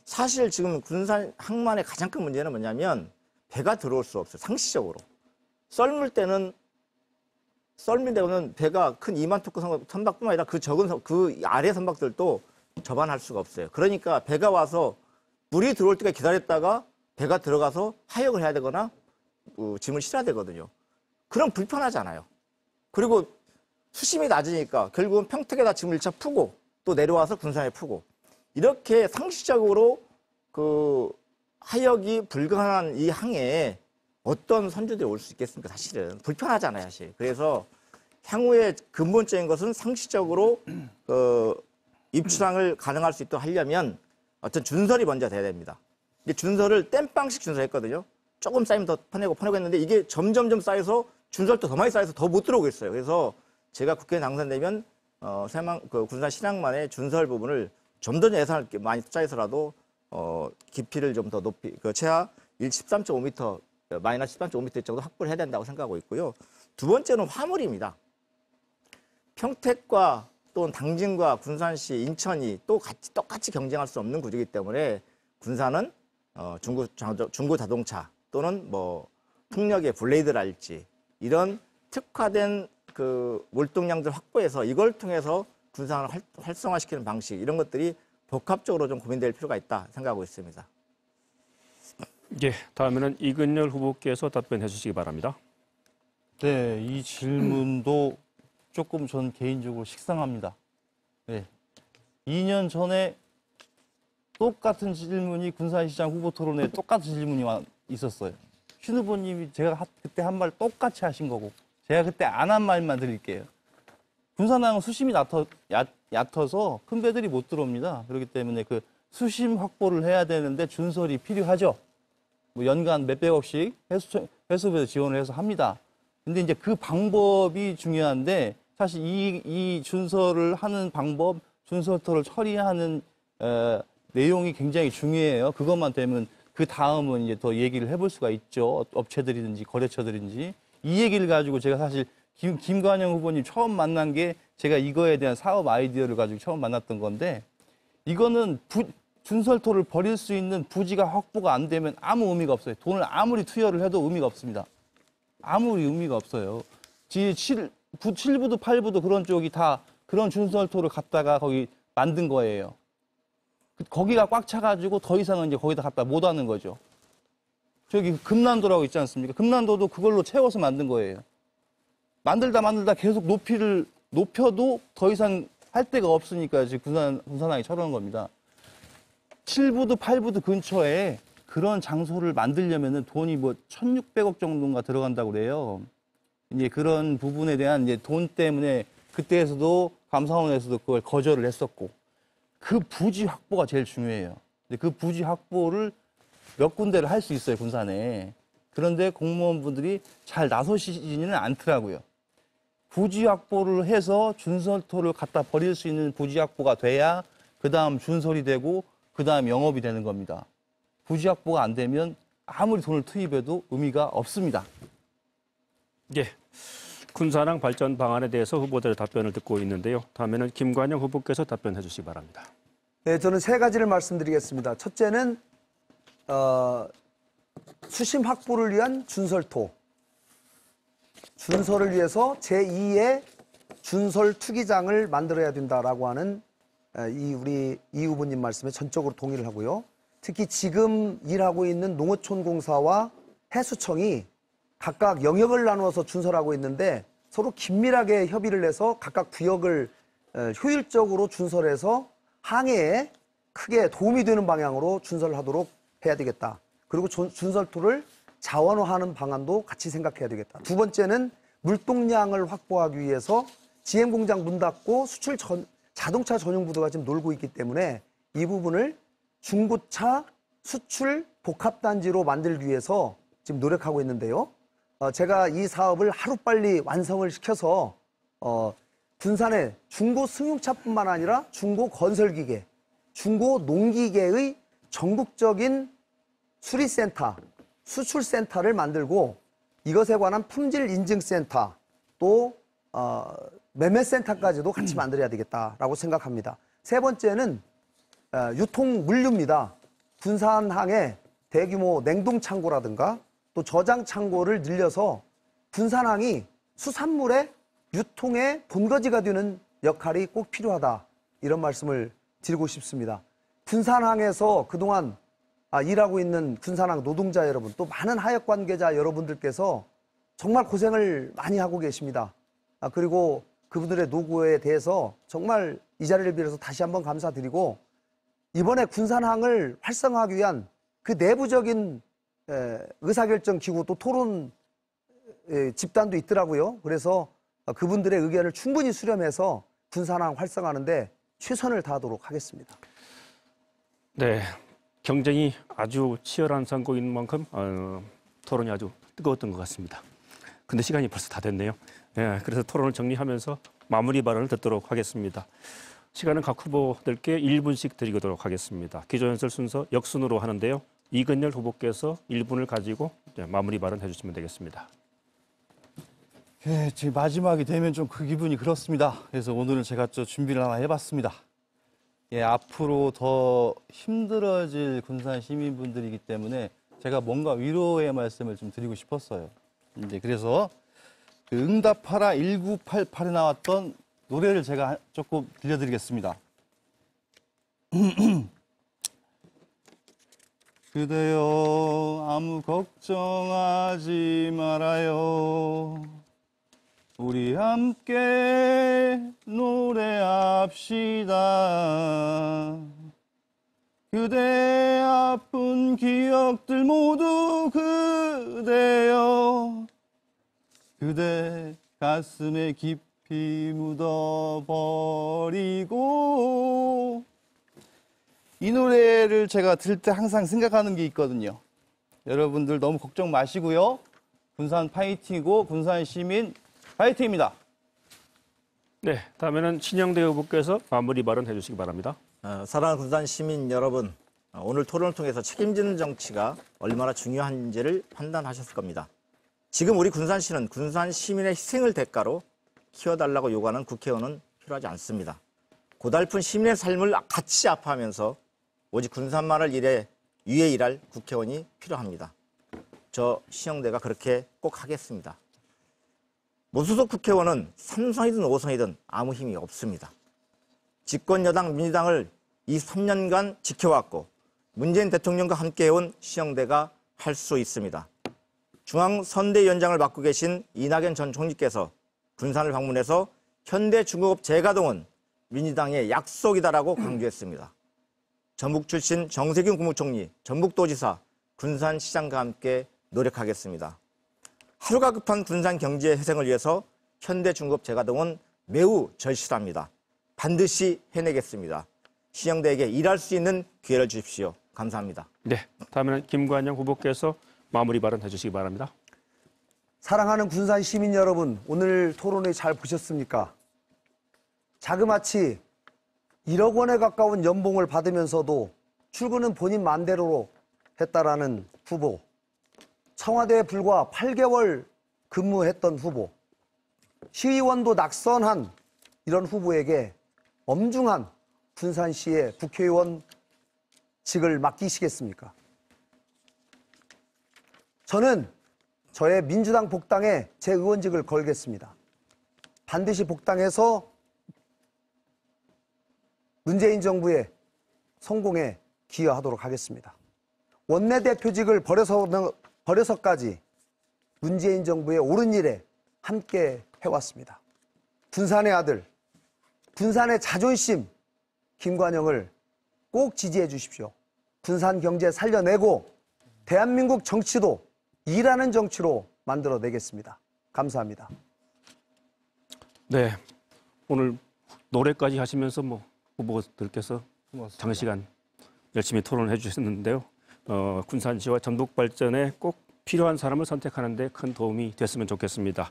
사실 지금 군산 항만의 가장 큰 문제는 뭐냐면 배가 들어올 수 없어요. 상시적으로. 썰물 때는 배가 큰 2만 토크 선박뿐만 아니라 그 적은 그 아래 선박들도 접안할 수가 없어요. 그러니까 배가 와서 물이 들어올 때까지 기다렸다가 배가 들어가서 하역을 해야 되거나 짐을 실어야 되거든요. 그럼 불편하잖아요. 그리고 수심이 낮으니까 결국은 평택에다 짐을 1차 푸고 또 내려와서 군산에 푸고 이렇게 상시적으로 하역이 불가능한 이 항에 어떤 선주들이 올 수 있겠습니까? 사실은 불편하잖아요, 사실. 그래서 향후에 근본적인 것은 상시적으로 입출항을 가능할 수 있도록 하려면 어떤 준설이 먼저 돼야 됩니다. 이게 준설을 땜빵식 준설했거든요. 조금 쌓이면 더 퍼내고 했는데 이게 점점점 쌓여서 준설도 더 많이 쌓여서 더 못 들어오고 있어요. 그래서 제가 국회에 당선되면 군산 신항만의 준설 부분을 좀 더 예산을 많이 투자해서라도 깊이를 좀 더 높이 최하 13.5m 마이너스 13.5m 정도 확보를 해야 된다고 생각하고 있고요. 두 번째는 화물입니다. 평택과 또는 당진과 군산시, 인천이 똑같이 경쟁할 수 없는 구조이기 때문에 군산은 중고 자동차 또는 풍력의 블레이드랄지 이런 특화된 몰동량들 확보해서 이걸 통해서 군산을 활성화시키는 방식 이런 것들이 복합적으로 좀 고민될 필요가 있다 생각하고 있습니다. 예, 다음에는 이근열 후보께서 답변해 주시기 바랍니다. 네, 이 질문도 조금 전 개인적으로 식상합니다. 네. 2년 전에 똑같은 질문이 군산시장 후보 토론에 똑같은 질문이 있었어요. 신 후보님이 제가 그때 한 말 똑같이 하신 거고 제가 그때 안 한 말만 드릴게요. 군산항은 수심이 얕아서 큰 배들이 못 들어옵니다. 그렇기 때문에 수심 확보를 해야 되는데 준설이 필요하죠. 연간 몇백억씩 해수부에서 지원을 해서 합니다. 근데 이제 그 방법이 중요한데 사실 이 준설을 하는 방법, 준설토를 처리하는 내용이 굉장히 중요해요. 그것만 되면 그 다음은 이제 더 얘기를 해볼 수가 있죠. 업체들이든지 거래처들이든지. 이 얘기를 가지고 제가 사실 김관영 후보님 처음 만난 게 제가 이거에 대한 사업 아이디어를 가지고 처음 만났던 건데 이거는 준설토를 벌일 수 있는 부지가 확보가 안 되면 아무 의미가 없어요. 돈을 아무리 투여를 해도 의미가 없습니다. 아무리 의미가 없어요. 7부도 8부도 그런 쪽이 다 그런 준설토를 갖다가 거기 만든 거예요. 거기가 꽉 차가지고 더 이상은 이제 거기다 갖다 못 하는 거죠. 저기 금난도라고 있지 않습니까? 금난도도 그걸로 채워서 만든 거예요. 만들다 계속 높여도 더 이상 할 데가 없으니까 지금 군산항이 처리한 겁니다. 7부도 8부도 근처에 그런 장소를 만들려면은 돈이 1,600억 정도가 들어간다고 그래요. 이제 그런 부분에 대한 이제 돈 때문에 그때에서도 감사원에서도 그걸 거절을 했었고 그 부지 확보가 제일 중요해요. 근데 그 부지 확보를 몇 군데를 할 수 있어요, 군산에. 그런데 공무원분들이 잘 나서시지는 않더라고요. 부지 확보를 해서 준설토를 갖다 버릴 수 있는 부지 확보가 돼야 그 다음 준설이 되고 그 다음 영업이 되는 겁니다. 부지 확보가 안 되면 아무리 돈을 투입해도 의미가 없습니다. 예, 군산항 발전 방안에 대해서 후보들의 답변을 듣고 있는데요. 다음에는 김관영 후보께서 답변해 주시기 바랍니다. 네, 저는 세 가지를 말씀드리겠습니다. 첫째는 수심 확보를 위한 준설토. 준설을 위해서 제2의 준설 투기장을 만들어야 된다라고 하는 우리 이 후보님 말씀에 전적으로 동의를 하고요. 특히 지금 일하고 있는 농어촌공사와 해수청이 각각 영역을 나누어서 준설하고 있는데 서로 긴밀하게 협의를 해서 각각 구역을 효율적으로 준설해서 항해에 크게 도움이 되는 방향으로 준설하도록 해야 되겠다. 그리고 준설토를 자원화하는 방안도 같이 생각해야 되겠다. 두 번째는 물동량을 확보하기 위해서 GM공장 문 닫고 자동차 전용 부도가 지금 놀고 있기 때문에 이 부분을 중고차 수출 복합단지로 만들기 위해서 지금 노력하고 있는데요. 제가 이 사업을 하루빨리 완성을 시켜서 군산의 중고 승용차뿐만 아니라 중고 건설기계, 중고 농기계의 전국적인 수리센터, 수출센터를 만들고 이것에 관한 품질 인증센터 또 매매센터까지도 같이 만들어야 되겠다라고 생각합니다. 세 번째는 유통 물류입니다. 군산항에 대규모 냉동창고라든가 또 저장창고를 늘려서 군산항이 수산물의 유통의 본거지가 되는 역할이 꼭 필요하다. 이런 말씀을 드리고 싶습니다. 군산항에서 그동안 일하고 있는 군산항 노동자 여러분, 또 많은 하역 관계자 여러분들께서 정말 고생을 많이 하고 계십니다. 그리고 그분들의 노고에 대해서 정말 이 자리를 빌어서 다시 한번 감사드리고 이번에 군산항을 활성화하기 위한 그 내부적인 의사결정 기구 또 토론 집단도 있더라고요. 그래서 그분들의 의견을 충분히 수렴해서 군산항 활성화하는데 최선을 다하도록 하겠습니다. 네, 경쟁이 아주 치열한 선거인 만큼 토론이 아주 뜨거웠던 것 같습니다. 근데 시간이 벌써 다 됐네요. 네, 그래서 토론을 정리하면서 마무리 발언을 듣도록 하겠습니다. 시간은 각 후보들께 1분씩 드리도록 하겠습니다. 기조연설 순서 역순으로 하는데요. 이근열 후보께서 1분을 가지고 마무리 발언해 주시면 되겠습니다. 예, 지금 마지막이 되면 좀 그 기분이 그렇습니다. 그래서 오늘은 제가 좀 준비를 하나 해봤습니다. 예, 앞으로 더 힘들어질 군산 시민분들이기 때문에 제가 뭔가 위로의 말씀을 좀 드리고 싶었어요. 이제 그래서 그 응답하라 1988에 나왔던 노래를 제가 조금 들려드리겠습니다. 그대여 아무 걱정하지 말아요. 우리 함께 노래합시다. 그대 아픈 기억들 모두 그대여 그대 가슴에 깊이 묻어버리고 이 노래를 제가 들을 때 항상 생각하는 게 있거든요. 여러분들 너무 걱정 마시고요. 군산 파이팅이고 군산 시민 파이팅입니다. 네, 다음에는 신영대 후보께서 마무리 발언해 주시기 바랍니다. 사랑하는 군산 시민 여러분, 오늘 토론을 통해서 책임지는 정치가 얼마나 중요한지를 판단하셨을 겁니다. 지금 우리 군산시는 군산 시민의 희생을 대가로 키워달라고 요구하는 국회의원은 필요하지 않습니다. 고달픈 시민의 삶을 같이 아파하면서 오직 군산만을 위해 일할 국회의원이 필요합니다. 저 신영대가 그렇게 꼭 하겠습니다. 무소속 국회의원은 삼성이든 오성이든 아무 힘이 없습니다. 집권 여당 민주당을 이 3년간 지켜왔고 문재인 대통령과 함께해온 신영대가 할 수 있습니다. 중앙선대위원장을 맡고 계신 이낙연 전 총리께서 군산을 방문해서 현대중공업 재가동은 민주당의 약속이다라고 강조했습니다. 전북 출신 정세균 국무총리, 전북도지사, 군산시장과 함께 노력하겠습니다. 하루가 급한 군산 경제 회생을 위해서 현대중공업 재가동은 매우 절실합니다. 반드시 해내겠습니다. 신영대에게 일할 수 있는 기회를 주십시오. 감사합니다. 네, 다음에는 김관영 후보께서 마무리 발언해 주시기 바랍니다. 사랑하는 군산 시민 여러분, 오늘 토론회 잘 보셨습니까? 자그마치 1억 원에 가까운 연봉을 받으면서도 출근은 본인 맘대로 했다라는 후보, 청와대에 불과 8개월 근무했던 후보, 시의원도 낙선한 이런 후보에게 엄중한 군산시의 국회의원직을 맡기시겠습니까? 저는 저의 민주당 복당에 제 의원직을 걸겠습니다. 반드시 복당해서 문재인 정부의 성공에 기여하도록 하겠습니다. 원내대표직을 버려서까지 문재인 정부의 옳은 일에 함께 해왔습니다. 군산의 아들, 군산의 자존심 김관영을 꼭 지지해 주십시오. 군산 경제 살려내고 대한민국 정치도 일하는 정치로 만들어내겠습니다. 감사합니다. 네, 오늘 노래까지 하시면서 뭐 후보들께서 고맙습니다. 장시간 열심히 토론을 해주셨는데요. 군산시와 전북 발전에 꼭 필요한 사람을 선택하는 데 큰 도움이 됐으면 좋겠습니다.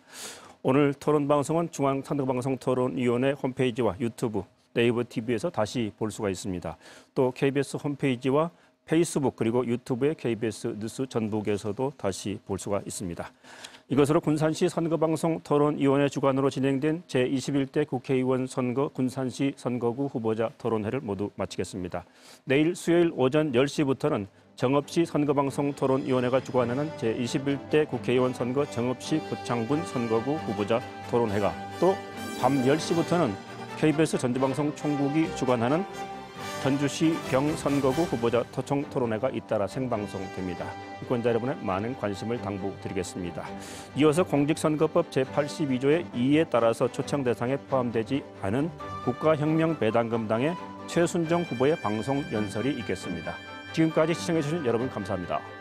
오늘 토론 방송은 중앙선거방송토론위원회 홈페이지와 유튜브, 네이버 TV에서 다시 볼 수가 있습니다. 또 KBS 홈페이지와 페이스북 그리고 유튜브의 KBS 뉴스 전북에서도 다시 볼 수가 있습니다. 이것으로 군산시 선거방송 토론위원회 주관으로 진행된 제21대 국회의원 선거 군산시 선거구 후보자 토론회를 모두 마치겠습니다. 내일 수요일 오전 10시부터는 정읍시 선거방송 토론위원회가 주관하는 제21대 국회의원 선거 정읍시 고창군 선거구 후보자 토론회가 또 밤 10시부터는 KBS 전주방송 총국이 주관하는 전주시 병선거구 후보자 토청 토론회가 잇따라 생방송됩니다. 유권자 여러분의 많은 관심을 당부드리겠습니다. 이어서 공직선거법 제82조의 2에 따라서 초청 대상에 포함되지 않은 국가혁명배당금당의 최순정 후보의 방송 연설이 있겠습니다. 지금까지 시청해주신 여러분 감사합니다.